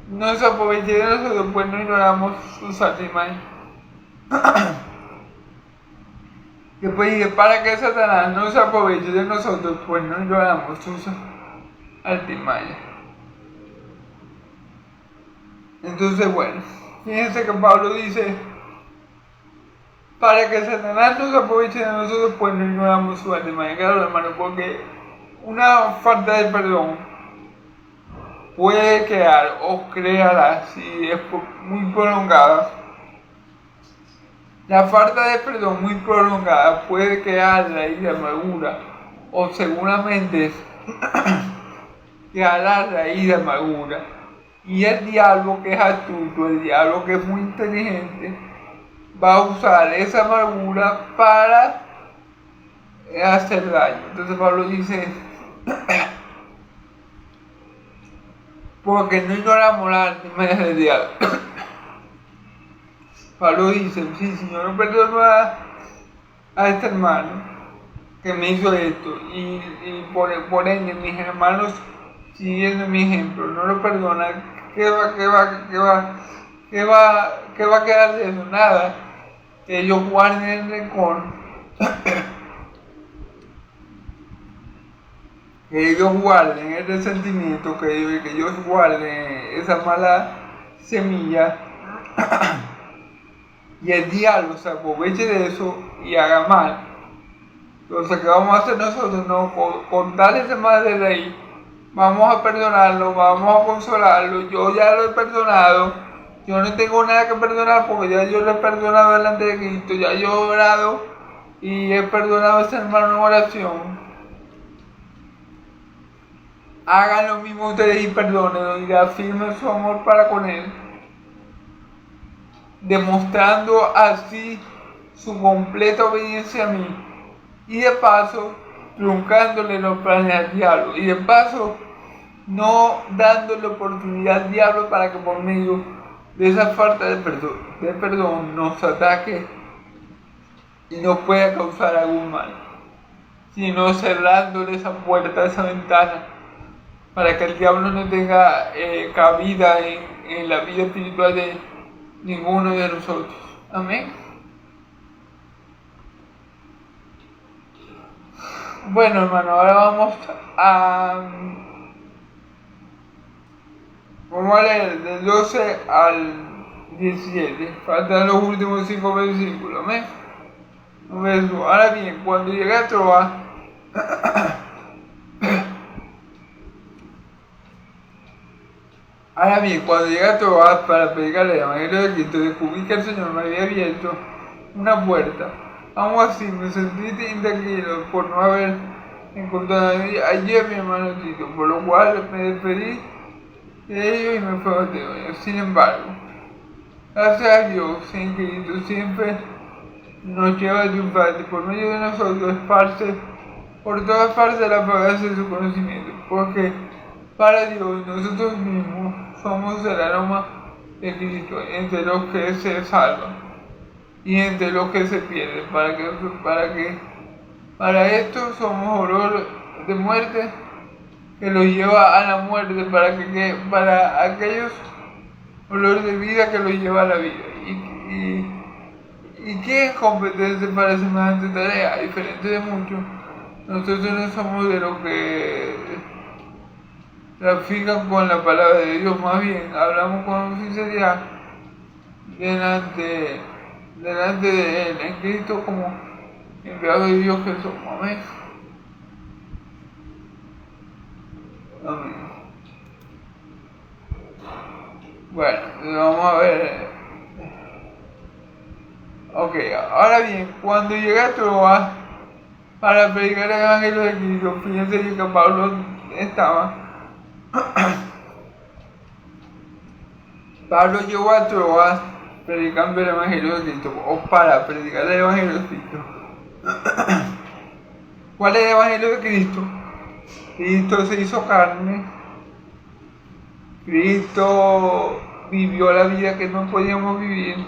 no se aproveche de nosotros, pues no ignoramos sus artimañas. Después dice, para que Satanás no se aproveche de nosotros, pues no ignoramos sus artimañas. Entonces, bueno, fíjense que Pablo dice, para que Satanás no se aproveche de nosotros, pues no ignoramos su artimaña. Claro, hermano, porque una falta de perdón puede quedar o creará, si es muy prolongada, la falta de perdón muy prolongada puede crear raíz de amargura, o seguramente creará raíz de amargura. Y el diablo, que es astuto, el diablo que es muy inteligente, va a usar esa amargura para hacer daño. Entonces Pablo dice, porque no ignoramos las artimañas del diablo. Pablo dice, sí, si yo no perdono a este hermano que me hizo esto, y por ende mis hermanos, siguiendo mi ejemplo, no lo perdona, ¿qué va a quedar de eso? Nada. Que ellos guarden el rencor, que ellos guarden el resentimiento, que ellos guarden esa mala semilla, y el diablo se aproveche de eso y haga mal. Entonces, ¿qué vamos a hacer nosotros? No, con tal ese mal de ley, vamos a perdonarlo, vamos a consolarlo. Yo ya lo he perdonado, yo no tengo nada que perdonar porque ya yo lo he perdonado delante de Cristo, ya yo he orado y he perdonado a ese hermano en oración. Hagan lo mismo ustedes y perdónenlo y afirmen su amor para con él, demostrando así su completa obediencia a mí, y de paso truncándole los planes al diablo, y de paso no dándole oportunidad al diablo para que por medio de esa falta de perdón nos ataque y nos pueda causar algún mal, sino cerrándole esa puerta, esa ventana, para que el diablo no tenga cabida en la vida espiritual de ninguno de nosotros. Amén. Bueno, hermano, ahora vamos a leer del 12 al 17. Faltan los últimos 5 versículos. Amén. Ahora bien, cuando llegué a Troas, para predicar el Evangelio de Cristo, descubrí que el Señor me había abierto una puerta. Aún así, me sentí intranquilo por no haber encontrado allí a mi hermano Tito, por lo cual me despedí de ellos y me fui a Macedonia. Sin embargo, gracias a Dios, en Cristo siempre nos lleva a triunfar y por medio de nosotros esparce por todas partes la fragancia de su conocimiento, porque para Dios nosotros mismos somos el aroma de Cristo entre los que se salvan y entre los que se pierden, para esto somos olor de muerte que los lleva a la muerte, para aquellos olor de vida que los lleva a la vida. ¿Y qué es competente para semejante tarea? A diferencia de muchos, nosotros no somos de los que trafican con la palabra de Dios, más bien hablamos con sinceridad delante de Él, en Cristo como enviado de Dios que somos. Amén. Bueno, vamos a ver. Ok, ahora bien, cuando llega a Troas para predicar el Evangelio de Cristo, fíjense que Pablo estaba. Pablo llegó a Troas predicando el Evangelio de Cristo, o para predicar el Evangelio de Cristo. ¿Cuál es el Evangelio de Cristo? Cristo se hizo carne, Cristo vivió la vida que no podíamos vivir,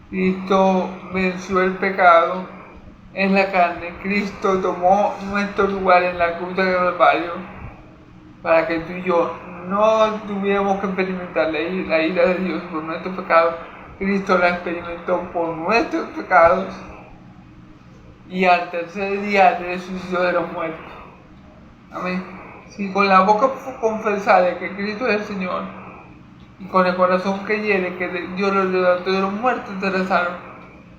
Cristo venció el pecado en la carne, Cristo tomó nuestro lugar en la cruz del Calvario para que tú y yo no tuviéramos que experimentar la ira de Dios por nuestros pecados. Cristo la experimentó por nuestros pecados y al tercer día resucitó de los muertos. Amén. Si con la boca confesare que Cristo es el Señor y con el corazón creyere que Dios lo levantó de los muertos, te salvo.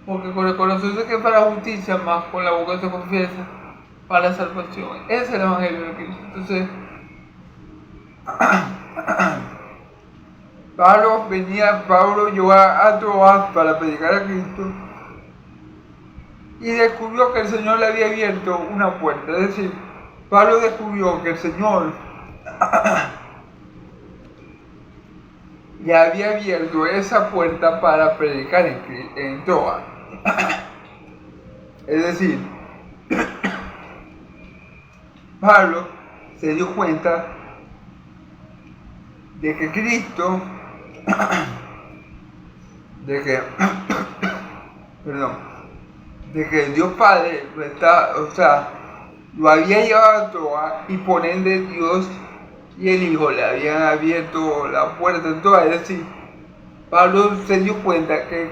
Porque con el corazón se cree para justicia, más con la boca se confiesa para la salvación. Ese es el Evangelio de Cristo. Entonces, Pablo llegó a Troas para predicar a Cristo y descubrió que el Señor le había abierto una puerta. Es decir, Pablo descubrió que el Señor le había abierto esa puerta para predicar en Troas. Es decir, Pablo se dio cuenta de que Cristo, de que Dios Padre lo había llevado a Troas y por ende Dios y el Hijo le habían abierto la puerta en Troas. Es decir, Pablo se dio cuenta que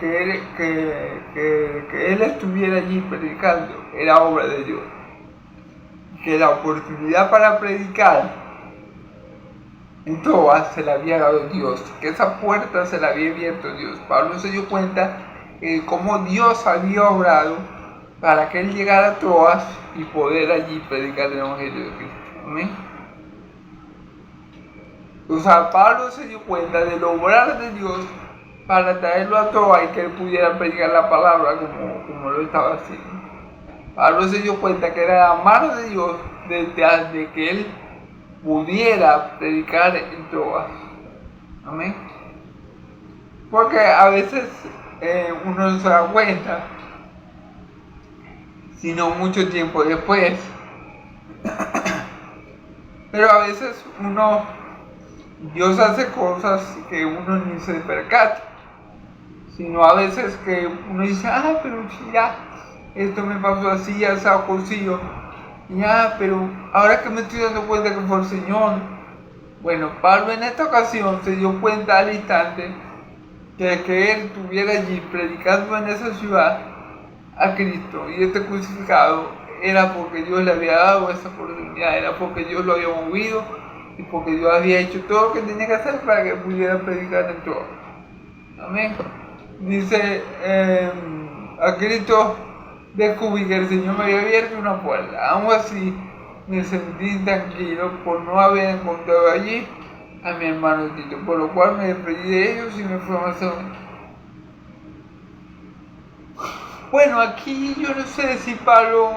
él estuviera allí predicando era obra de Dios, que la oportunidad para predicar en Troas se la había dado Dios, que esa puerta se la había abierto Dios. Pablo se dio cuenta de cómo Dios había obrado para que él llegara a Troas y poder allí predicar el Evangelio de Cristo. ¿Amén? O sea, Pablo se dio cuenta del obrar de Dios para traerlo a Troas y que él pudiera predicar la palabra como lo estaba haciendo. Pablo se dio cuenta que era la mano de Dios detrás de que él pudiera predicar en Troas. Amén. Porque a veces uno no se da cuenta, sino mucho tiempo después. Pero a veces Dios hace cosas que uno ni se percata, sino a veces que uno dice, pero si ya, esto me pasó así, ya se ha ocurrido, ya, pero ahora que me estoy dando cuenta que fue el Señor. Bueno, Pablo en esta ocasión se dio cuenta al instante que él estuviera allí predicando en esa ciudad a Cristo y este crucificado era porque Dios le había dado esa oportunidad, era porque Dios lo había movido y porque Dios había hecho todo lo que tenía que hacer para que pudiera predicar en todo. Amén. Dice, a Cristo descubrí que el Señor me había abierto una puerta. Aún así me sentí tranquilo por no haber encontrado allí a mi hermano Tito, por lo cual me despedí de ellos y me fui a Macedonia. Bueno, aquí yo no sé si Pablo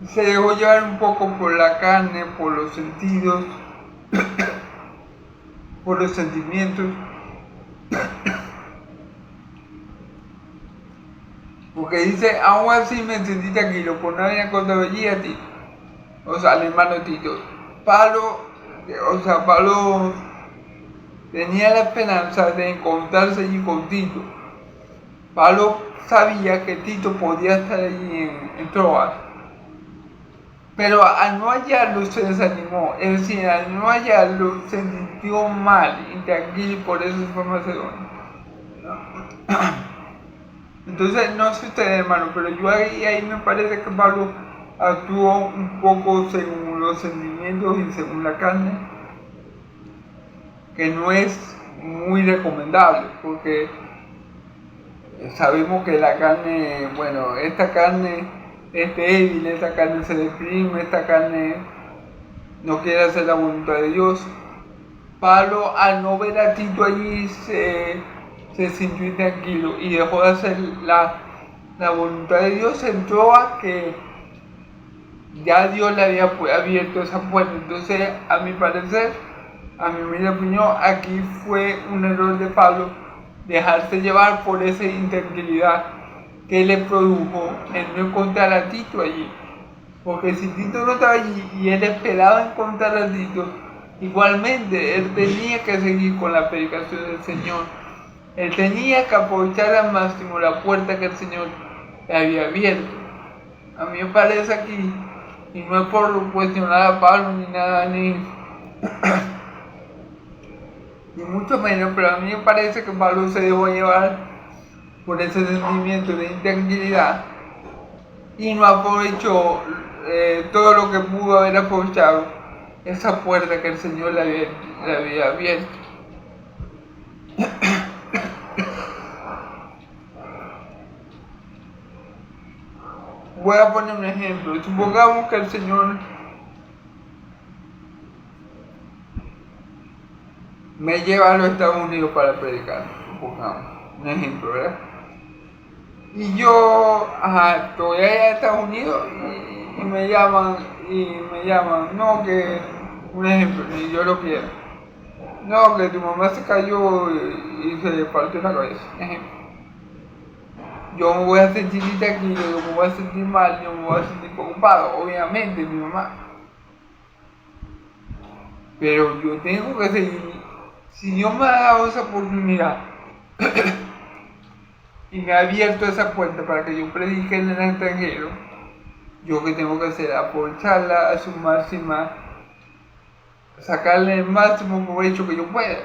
se dejó llevar un poco por la carne, por los sentidos, por los sentimientos, porque dice, aún así me sentí tranquilo por no haber encontrado allí a Tito, o sea, al hermano Tito. Pablo tenía la esperanza de encontrarse allí con Tito. Pablo sabía que Tito podía estar allí en Troas, pero al no hallarlo se desanimó, es decir, al no hallarlo se sintió mal, intranquilo y por eso se fue a Macedonia. Entonces, no sé ustedes, hermano, pero yo ahí me parece que Pablo actuó un poco según los sentimientos y según la carne, que no es muy recomendable, porque sabemos que la carne, bueno, esta carne es débil, esta carne se deprime, esta carne no quiere hacer la voluntad de Dios. Pablo, al no ver a Tito allí, se sintió intranquilo y dejó de hacer la voluntad de Dios. Entró a que ya Dios le había abierto esa puerta. Entonces, a mi parecer, a mi humilde opinión, aquí fue un error de Pablo dejarse llevar por esa intranquilidad que le produjo el no encontrar a Tito allí. Porque si Tito no estaba allí y él esperaba encontrar a Tito, igualmente él tenía que seguir con la predicación del Señor. Él tenía que aprovechar al máximo la puerta que el Señor le había abierto. A mí me parece aquí, y no es por cuestionar a Pablo ni nada, ni mucho menos, pero a mí me parece que Pablo se dejó llevar por ese sentimiento de intranquilidad y no aprovechó todo lo que pudo haber aprovechado, esa puerta que el Señor le había abierto. Voy a poner un ejemplo. Supongamos que el Señor me lleva a los Estados Unidos para predicar. Supongamos, un ejemplo, ¿verdad? Y yo estoy allá en Estados Unidos y me llaman, no, que, un ejemplo, y yo lo quiero. No, que tu mamá se cayó y se le partió la cabeza, ejemplo. Yo me voy a sentir tranquilo, yo me voy a sentir mal, yo me voy a sentir preocupado, obviamente, mi mamá. Pero yo tengo que seguir. Si Dios me ha dado esa oportunidad y me ha abierto esa puerta para que yo predique en el extranjero, yo que tengo que hacer, aprovecharla a su máxima, sacarle el máximo provecho que yo pueda.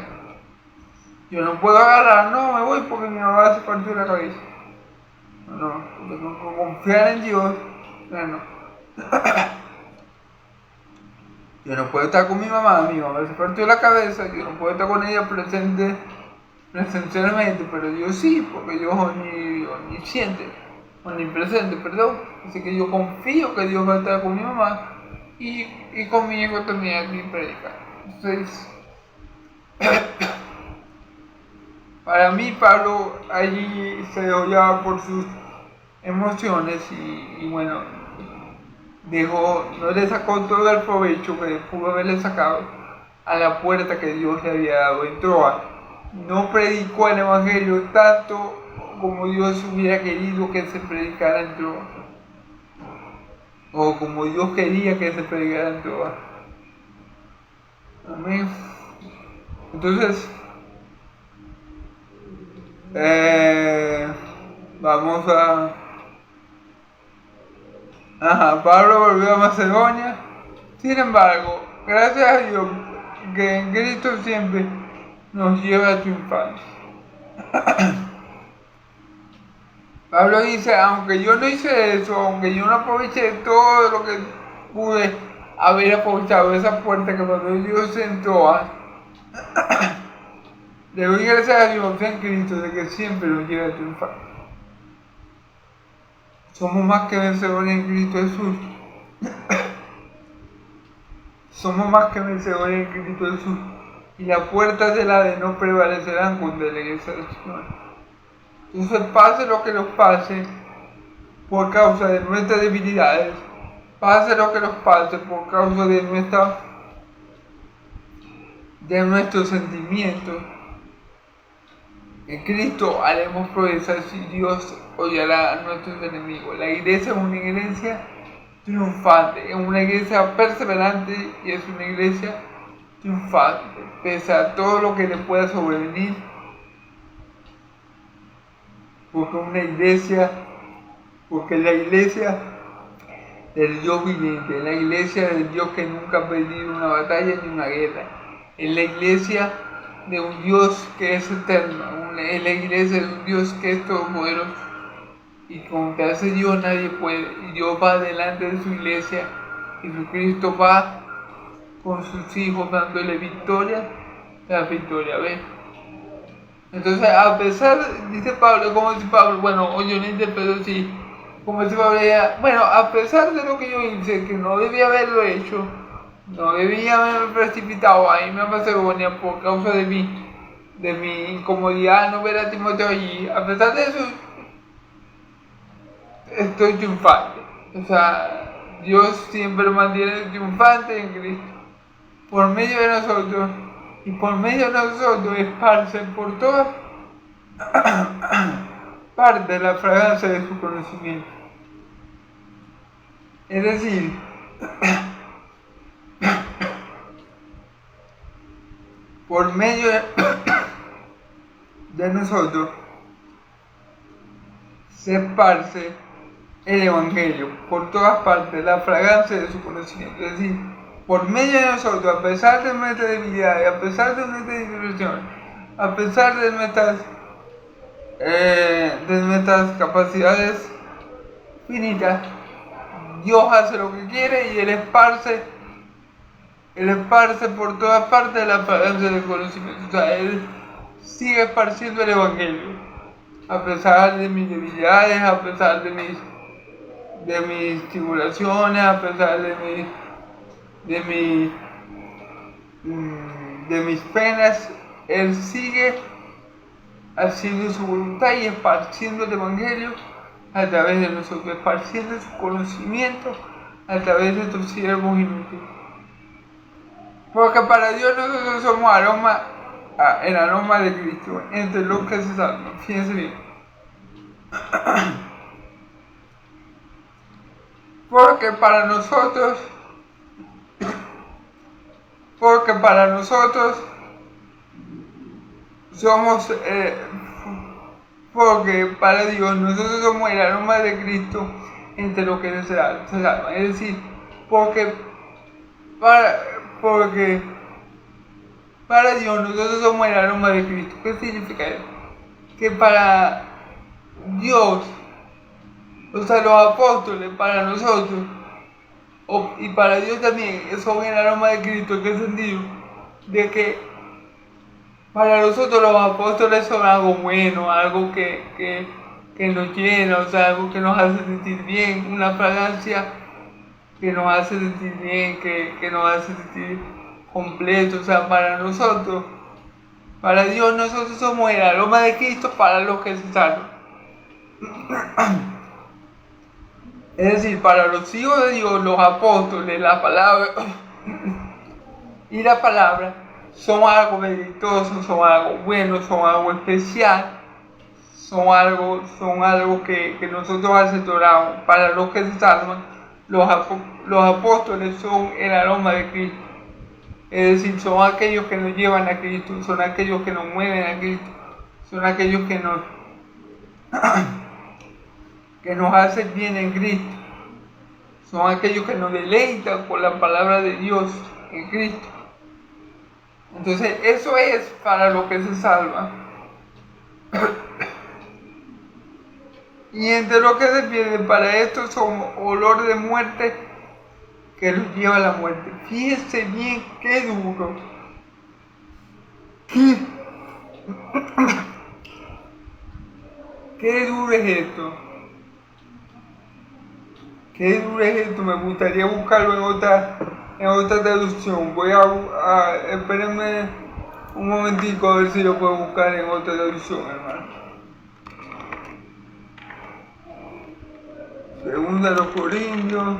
Yo no puedo agarrar, no, me voy porque mi mamá se partió la cabeza. No, tengo que confiar en Dios. No. Yo no puedo estar con mi mamá se partió la cabeza, yo no puedo estar con ella presencialmente, pero Dios sí, porque Dios es omnisciente, omnipresente, perdón. Así que yo confío que Dios va a estar con mi mamá y conmigo también aquí predicar. Entonces, para mí Pablo allí se dejó llevar por sus emociones y bueno, no le sacó todo el provecho que pudo haberle sacado a la puerta que Dios le había dado en Troas. No predicó el evangelio tanto como Dios hubiera querido que se predicara en Troas, o como Dios quería que se predicara en Troas. Amén. Entonces, vamos a... Pablo volvió a Macedonia. Sin embargo, gracias a Dios que en Cristo siempre nos lleva a triunfar. Pablo dice, aunque yo no hice eso, aunque yo no aproveché todo lo que pude haber aprovechado, esa puerta que cuando Dios entró, le doy gracias a Dios en Cristo de que siempre nos lleva a triunfar. Somos más que vencedores en Cristo Jesús. Somos más que vencedores en Cristo Jesús. Y las puertas del Hades no prevalecerán contra la iglesia del Señor. Entonces, pase lo que nos pase por causa de nuestras debilidades, pase lo que nos pase por causa de nuestros sentimientos, en Cristo haremos proezas y Dios odiará a nuestros enemigos. La iglesia es una iglesia triunfante, es una iglesia perseverante y es una iglesia triunfante, pese a todo lo que le pueda sobrevenir. Porque es la iglesia del Dios viviente, es la iglesia del Dios que nunca ha perdido una batalla ni una guerra, es la iglesia de un Dios que es eterno, es la iglesia de un Dios que es todopoderoso, y contra ese Dios nadie puede, y Dios va delante de su iglesia, Jesucristo va con sus hijos dándole victoria tras victoria, ¿ves? Entonces, a pesar, dice Pablo, como dice Pablo, bueno, yo no interpreto así, como dice Pablo, bueno, a pesar de lo que yo hice, que no debía haberlo hecho, No debía haberme precipitado a irme a Macedonia por causa de mi incomodidad no ver a Timoteo allí. A pesar de eso, estoy triunfante. O sea, Dios siempre mantiene triunfante en Cristo. Por medio de nosotros y por medio de nosotros esparce por todas partes la fragancia de su conocimiento. Es decir, por medio de nosotros se esparce el Evangelio por todas partes, la fragancia de su conocimiento. Es decir, por medio de nosotros, a pesar de nuestras debilidades, a pesar de nuestras imperfecciones, a pesar de nuestras capacidades finitas, Dios hace lo que quiere y Él esparce por todas partes la fragancia del conocimiento. O sea, Él sigue esparciendo el Evangelio, a pesar de mis debilidades, a pesar de mis tribulaciones, a pesar de mis penas. Él sigue haciendo su voluntad y esparciendo el Evangelio a través de nosotros, esparciendo su conocimiento a través de tus siervos inútiles. Porque para Dios nosotros somos el aroma de Cristo entre los que se salvan. Fíjense bien. Porque para nosotros somos, porque para Dios nosotros somos el aroma de Cristo entre los que se salvan. Es decir, porque para Dios nosotros somos el aroma de Cristo. ¿Qué significa eso? Que para Dios, o sea, los apóstoles, para nosotros, y para Dios también, son el aroma de Cristo. ¿En qué sentido? De que para nosotros los apóstoles son algo bueno, algo que nos llena, o sea, algo que nos hace sentir bien, una fragancia que nos hace sentir bien, que nos hace sentir completos. O sea, para nosotros, para Dios, nosotros somos el aroma de Cristo para los que se salvan. Es decir, para los hijos de Dios, los apóstoles, la palabra y la palabra son algo deleitoso, son algo bueno, son algo especial, son algo que nosotros atesoramos. Para los que se salvan, los apóstoles son el aroma de Cristo. Es decir, son aquellos que nos llevan a Cristo, son aquellos que nos mueven a Cristo, son aquellos que nos hacen bien en Cristo, son aquellos que nos deleitan por la palabra de Dios en Cristo. Entonces, eso es para los que se salvan. Y entre los que se pierden, para esto son olor de muerte que los lleva a la muerte. Fíjense bien qué duro. Qué duro es esto. Qué duro es esto. Me gustaría buscarlo en otra traducción. Espérenme un momentico a ver si lo puedo buscar en otra traducción, hermano. Segunda de los Corintios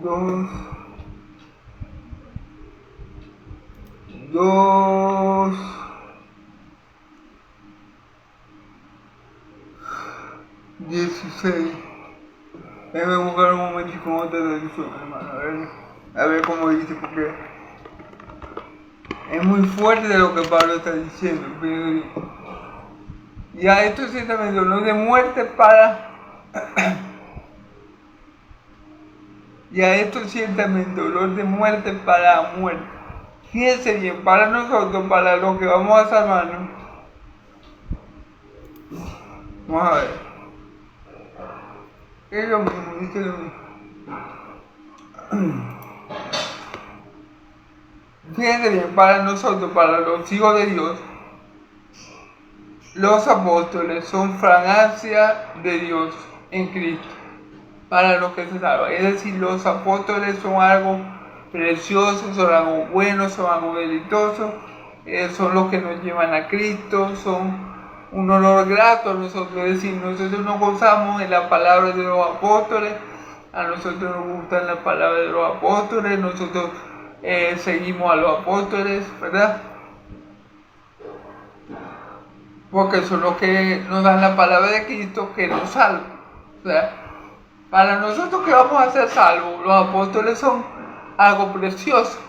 2:16. Déjame buscar un momentico en otra traducción, hermano. A ver cómo dice, porque es muy fuerte lo que Pablo está diciendo. Ya esto es ciertamente dolor de muerte para... Ya esto es ciertamente dolor de muerte para muerte. Fíjense bien, para nosotros, para los que vamos a salvarnos. Vamos a ver. Es lo mismo, dice lo mismo. Fíjense bien, para nosotros, para los hijos de Dios, los apóstoles son fragancia de Dios en Cristo, para los que se salvan. Es decir, los apóstoles son algo preciosos, son algo bueno, son algo deleitoso, son los que nos llevan a Cristo, son un olor grato a nosotros. Es decir, nosotros nos gozamos en la palabra de los apóstoles, a nosotros nos gusta la palabra de los apóstoles, nosotros seguimos a los apóstoles, ¿verdad? Porque son los que nos dan la palabra de Cristo que nos salva. O sea, para nosotros que vamos a ser salvos, los apóstoles son algo precioso.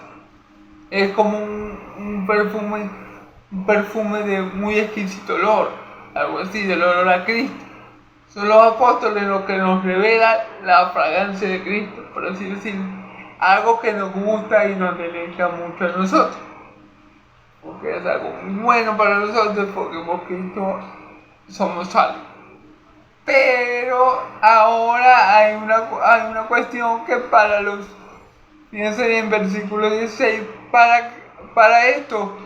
Es como un perfume de muy exquisito olor, algo así, del olor a Cristo. Son los apóstoles los que nos revelan la fragancia de Cristo, por así decirlo. Algo que nos gusta y nos deleita mucho a nosotros. Porque es algo muy bueno para nosotros, porque por Cristo somos salvos. Pero ahora hay una cuestión que para los, fíjense en versículo 16, para esto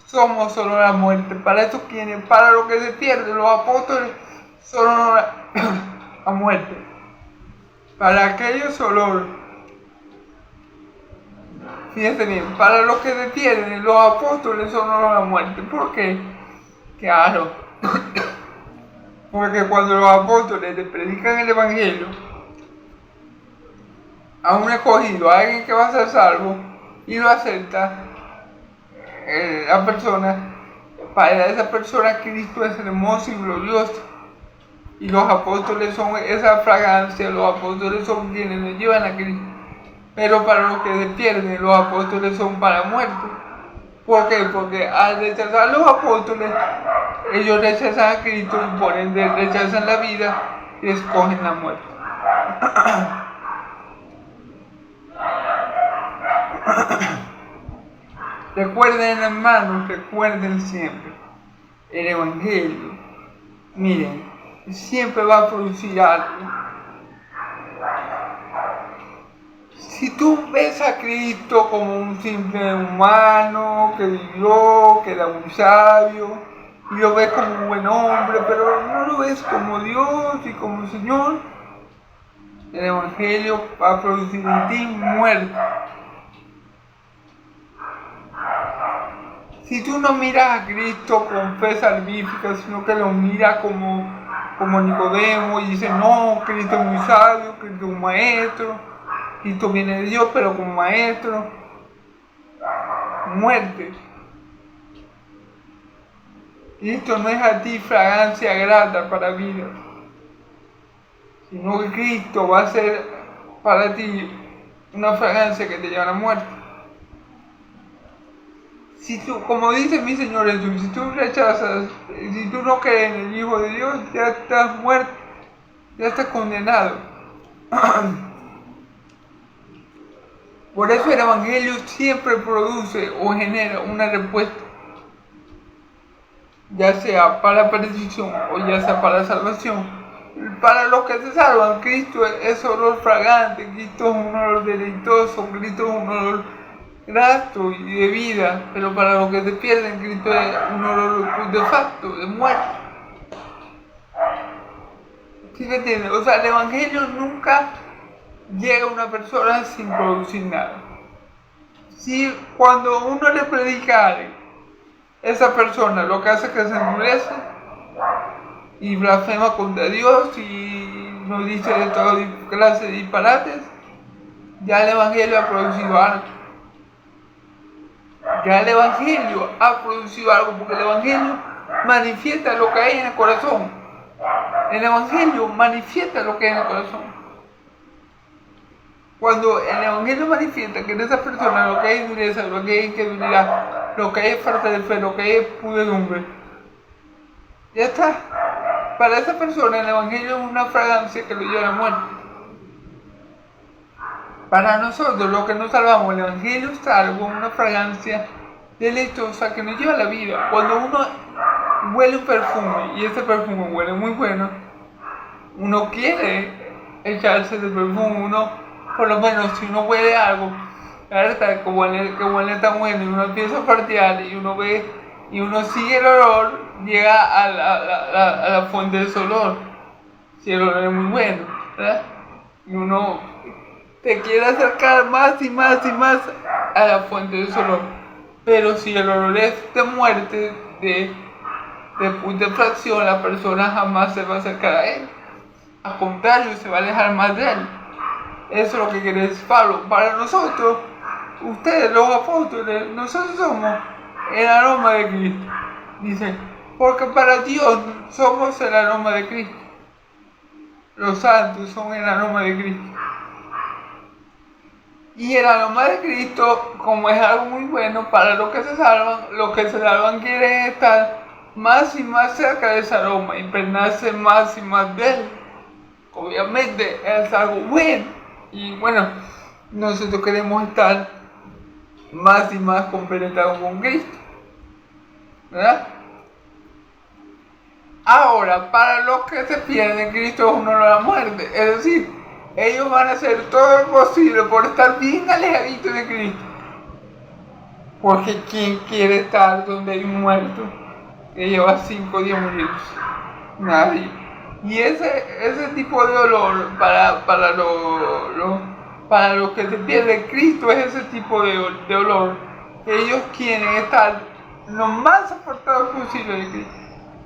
somos solo la muerte. Para esto quienes, para lo que se pierde, los apóstoles solo la muerte. Para aquellos solo, fíjense bien, para los que se pierden, los apóstoles solo la muerte. ¿Por qué? Claro. Porque cuando los apóstoles le predican el evangelio a un escogido, a alguien que va a ser salvo, y lo acepta, la persona, para esa persona Cristo es hermoso y glorioso. Y los apóstoles son esa fragancia, los apóstoles son quienes nos llevan a Cristo. Pero para los que se pierden, los apóstoles son para muerte. ¿Por qué? Porque al rechazar a los apóstoles, ellos rechazan a Cristo y por ende rechazan la vida y escogen la muerte. Recuerden, hermanos, recuerden siempre, el evangelio, miren, siempre va a producir algo. Si tú ves a Cristo como un simple humano que vivió, que era muy sabio, y lo ves como un buen hombre, pero no lo ves como Dios y como Señor, el evangelio va a producir en ti muerte. Si tú no miras a Cristo con fe salvífica, sino que lo miras como Nicodemo y dices, no, Cristo es muy sabio, Cristo es un maestro, Cristo viene de Dios, pero como maestro, muerte. Cristo no es a ti fragancia grata para vida, sino que Cristo va a ser para ti una fragancia que te lleva a la muerte. Si tú, como dice mi Señor Jesús, si tú rechazas, si tú no crees en el Hijo de Dios, ya estás muerto, ya estás condenado. Por eso el Evangelio siempre produce o genera una respuesta, ya sea para la perdición o ya sea para la salvación. Para los que se salvan, Cristo es olor fragante, Cristo es un olor deleitoso, Cristo es un olor grato y de vida, pero para los que se pierden, Cristo es un olor de facto, de muerte. ¿Sí me entienden? O sea, el Evangelio nunca llega a una persona sin producir nada. Si cuando uno le predica a alguien, esa persona lo que hace es que se endurece y blasfema contra Dios y nos dice de toda clase de disparates, ya el Evangelio ha producido algo. Ya el Evangelio ha producido algo, porque el Evangelio manifiesta lo que hay en el corazón. El Evangelio manifiesta lo que hay en el corazón. Cuando el Evangelio manifiesta que en esa persona lo que hay es dureza, lo que hay es incredulidad, lo que hay es falta de fe, lo que hay es pudedumbre, ya está. Para esa persona el Evangelio es una fragancia que lo lleva a la muerte. Para nosotros, los que nos salvamos, el Evangelio es algo, una fragancia deleitosa que nos lleva a la vida. Cuando uno huele un perfume y ese perfume huele muy bueno, uno quiere echarse de perfume, uno, por lo menos si uno huele algo, ¿verdad? Que huele tan bueno y uno empieza a partear y uno ve y uno sigue el olor, llega a la fuente de ese olor, si el olor es muy bueno, ¿verdad? Y uno te quiere acercar más y más y más a la fuente de ese olor. Pero si el olor es de muerte, de putrefacción, la persona jamás se va a acercar a él. Al contrario, se va a alejar más de él. Eso es lo que quiere decir Pablo. Para nosotros, ustedes los apóstoles, nosotros somos el aroma de Cristo. Dice, porque para Dios somos el aroma de Cristo. Los santos son el aroma de Cristo. Y el aroma de Cristo, como es algo muy bueno para los que se salvan quieren estar más y más cerca de ese aroma, impregnarse más y más de él. Obviamente es algo bueno. Y bueno, nosotros queremos estar más y más compenetrados con Cristo, ¿verdad? Ahora, para los que se pierden, Cristo es un olor a muerte. Es decir, ellos van a hacer todo lo posible por estar bien alejaditos de Cristo. Porque ¿quién quiere estar donde hay un muerto que lleva 5 días muriendo? Nadie. Y ese tipo de olor para los que se pierden, Cristo es ese tipo de olor. Ellos quieren estar lo más apartados posible de Cristo.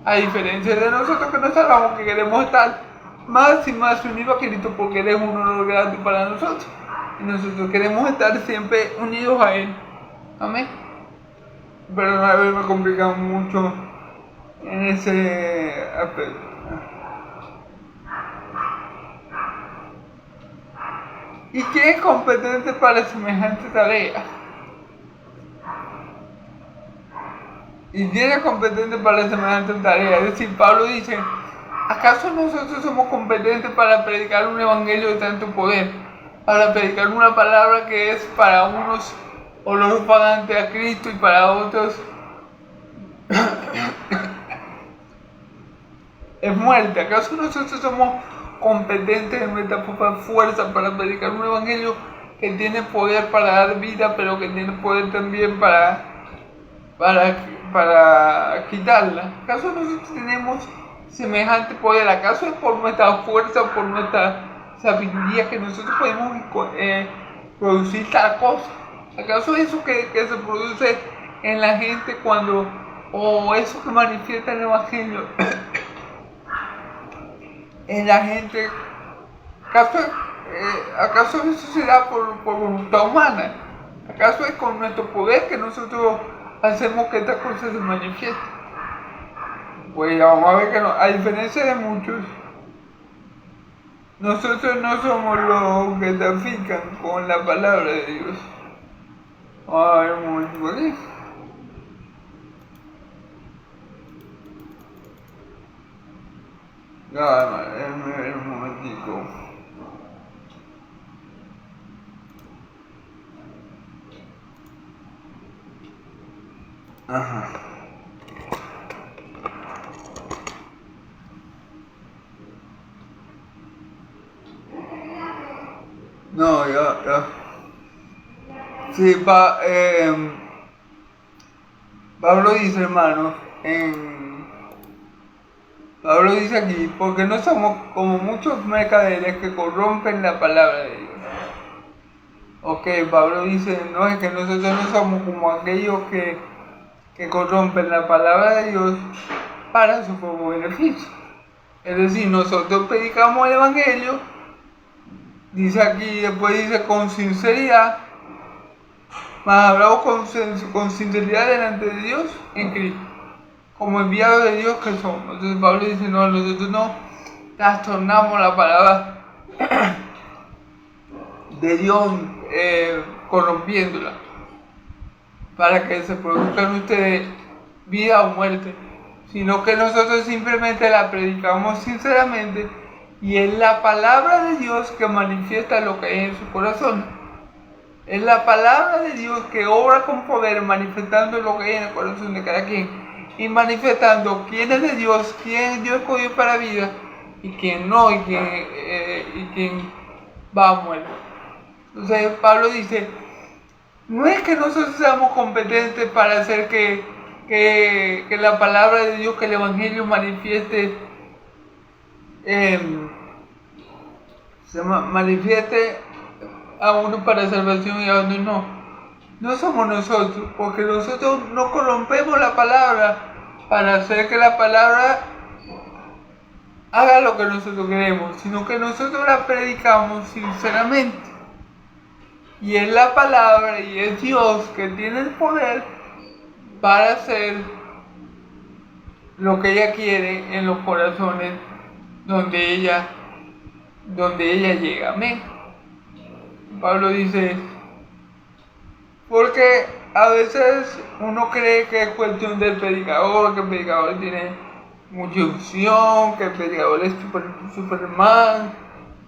A diferencia de nosotros que nos salvamos, que queremos estar más y más unidos a Cristo porque Él es un olor grande para nosotros. Y nosotros queremos estar siempre unidos a Él. Amén. Pero a veces me complica mucho en ese aspecto. ¿Y quién es competente para semejante tarea? ¿Y quién es competente para semejante tarea? Es decir, Pablo dice, ¿acaso nosotros somos competentes para predicar un evangelio de tanto poder? Para predicar una palabra que es para unos olor fragante a Cristo y para otros es muerte. ¿Acaso nosotros somos competentes en nuestra propia fuerza para predicar un evangelio que tiene poder para dar vida, pero que tiene poder también para quitarla? ¿Acaso nosotros tenemos semejante poder? ¿Acaso es por nuestra fuerza, por nuestra sabiduría que nosotros podemos producir tal cosa? ¿Acaso eso que se produce en la gente o eso que manifiesta el evangelio en la gente, ¿acaso eso se da por voluntad humana? ¿Acaso es con nuestro poder que nosotros hacemos que estas cosas se manifiesten? Pues vamos a ver que no, a diferencia de muchos, nosotros no somos los que trafican con la palabra de Dios. Vamos a ver un momento aquí. No, un momentico. Ajá. No, ya. Sí, Pablo dice, hermano, Pablo dice aquí, porque no somos como muchos mercaderes que corrompen la palabra de Dios. Ok, Pablo dice, no, es que nosotros no somos como aquellos que corrompen la palabra de Dios para su propio beneficio. Es decir, nosotros predicamos el evangelio, dice aquí, después dice con sinceridad, mas hablamos con sinceridad delante de Dios en Cristo, como enviados de Dios que somos. Entonces Pablo dice, no, nosotros no trastornamos la palabra de Dios corrompiéndola para que se produzca en ustedes vida o muerte, sino que nosotros simplemente la predicamos sinceramente y es la palabra de Dios que manifiesta lo que hay en su corazón. Es la palabra de Dios que obra con poder, manifestando lo que hay en el corazón de cada quien y manifestando quién es de Dios, quién Dios escogió para vida y quién no, y quién va a muerte. Entonces Pablo dice, no es que nosotros seamos competentes para hacer que la palabra de Dios, que el evangelio manifieste a uno para salvación y a otros no. No somos nosotros, porque nosotros no corrompemos la palabra para hacer que la palabra haga lo que nosotros queremos, sino que nosotros la predicamos sinceramente. Y es la palabra y es Dios que tiene el poder para hacer lo que ella quiere en los corazones donde ella llega. Amén. Pablo dice, porque a veces uno cree que es cuestión del predicador, que el predicador tiene mucha unción, que el predicador es Superman,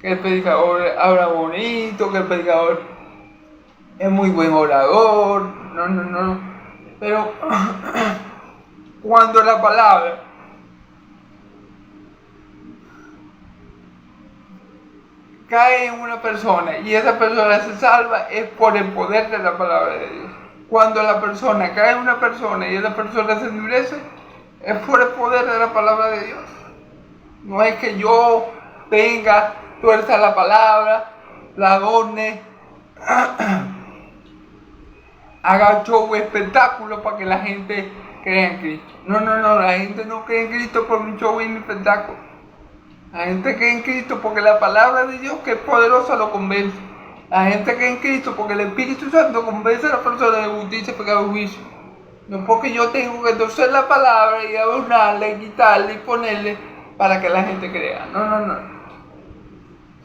que el predicador habla bonito, que el predicador es muy buen orador. No. Pero cuando la palabra cae en una persona y esa persona se salva, es por el poder de la palabra de Dios. Cuando la persona cae en una persona y esa persona se endurece, es por el poder de la palabra de Dios. No es que yo venga, tuerza la palabra, la adorne, haga show, espectáculo para que la gente crea en Cristo. No, la gente no cree en Cristo por un show y un espectáculo. La gente cree en Cristo porque la palabra de Dios, que es poderosa, lo convence. La gente cree en Cristo porque el Espíritu Santo convence a la persona de justicia, pecado y juicio. No porque yo tengo que torcer la palabra y adornarla, quitarle y ponerle para que la gente crea. No.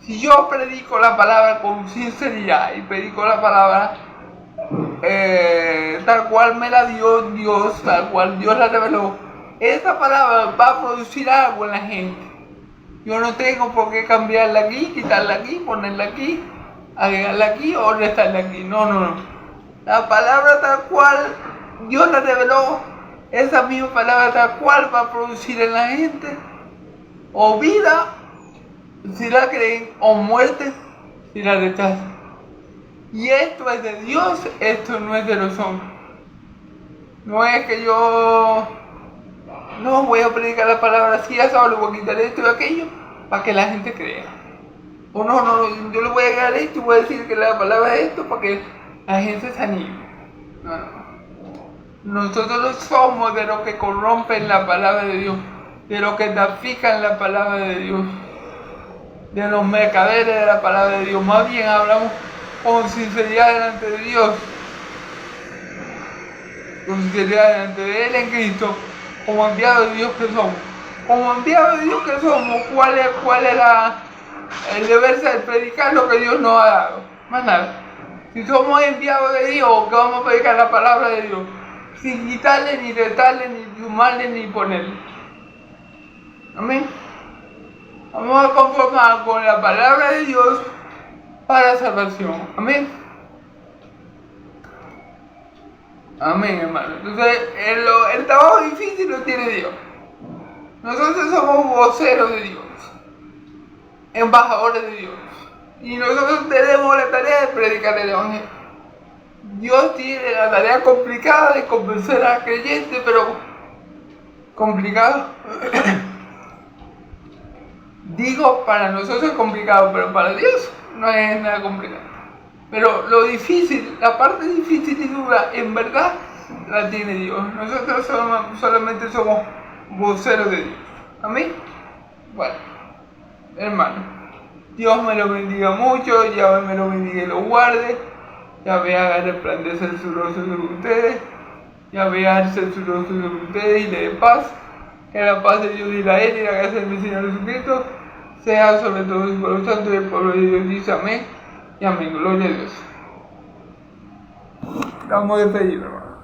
Si yo predico la palabra con sinceridad y predico la palabra tal cual me la dio Dios, tal cual Dios la reveló, esta palabra va a producir algo en la gente. Yo no tengo por qué cambiarla aquí, quitarla aquí, ponerla aquí, agregarla aquí o restarla aquí. No. La palabra tal cual Dios la reveló, esa misma palabra tal cual va a producir en la gente o vida si la creen o muerte si la rechazan. Y esto es de Dios, esto no es de los hombres. No es que yo no voy a predicar la palabra así, ya sabes, le voy a quitar esto y aquello para que la gente crea. O no, yo le voy a agregar esto y voy a decir que la palabra es esto para que la gente se anime. No. Nosotros no somos de los que corrompen la palabra de Dios, de los que trafican la palabra de Dios, de los mercaderes de la palabra de Dios. Más bien hablamos con sinceridad delante de Dios, con sinceridad delante de Él en Cristo, como enviados de Dios que somos. Como enviados de Dios que somos, ¿cuál es el deber ser? Predicar lo que Dios nos ha dado, más nada. Si somos enviados de Dios, que vamos a predicar la palabra de Dios, sin quitarle, ni retarle, ni sumarle, ni ponerle. Amén. Vamos a conformar con la palabra de Dios para salvación. Amén. Amén, hermano. Entonces, el trabajo difícil lo tiene Dios. Nosotros somos voceros de Dios, embajadores de Dios. Y nosotros tenemos la tarea de predicar el Evangelio. Dios tiene la tarea complicada de convencer al creyente, pero complicado. Digo, para nosotros es complicado, pero para Dios no es nada complicado. Pero lo difícil, la parte difícil y dura, en verdad, la tiene Dios. Nosotros solamente somos voceros de Dios. ¿Amén? Bueno, hermano, Dios me lo bendiga mucho, Yahvé me lo bendiga y lo guarde, Yahvé haga resplandecer su rostro sobre ustedes, Yahvé alce su rostro sobre ustedes y le dé paz. Que la paz de Dios de Israel y la gracia de mi Señor Jesucristo sea sobre todo su pueblo santo y el pueblo de Dios dice amén y amén. Gloria a Dios. Estamos despedidos, hermano.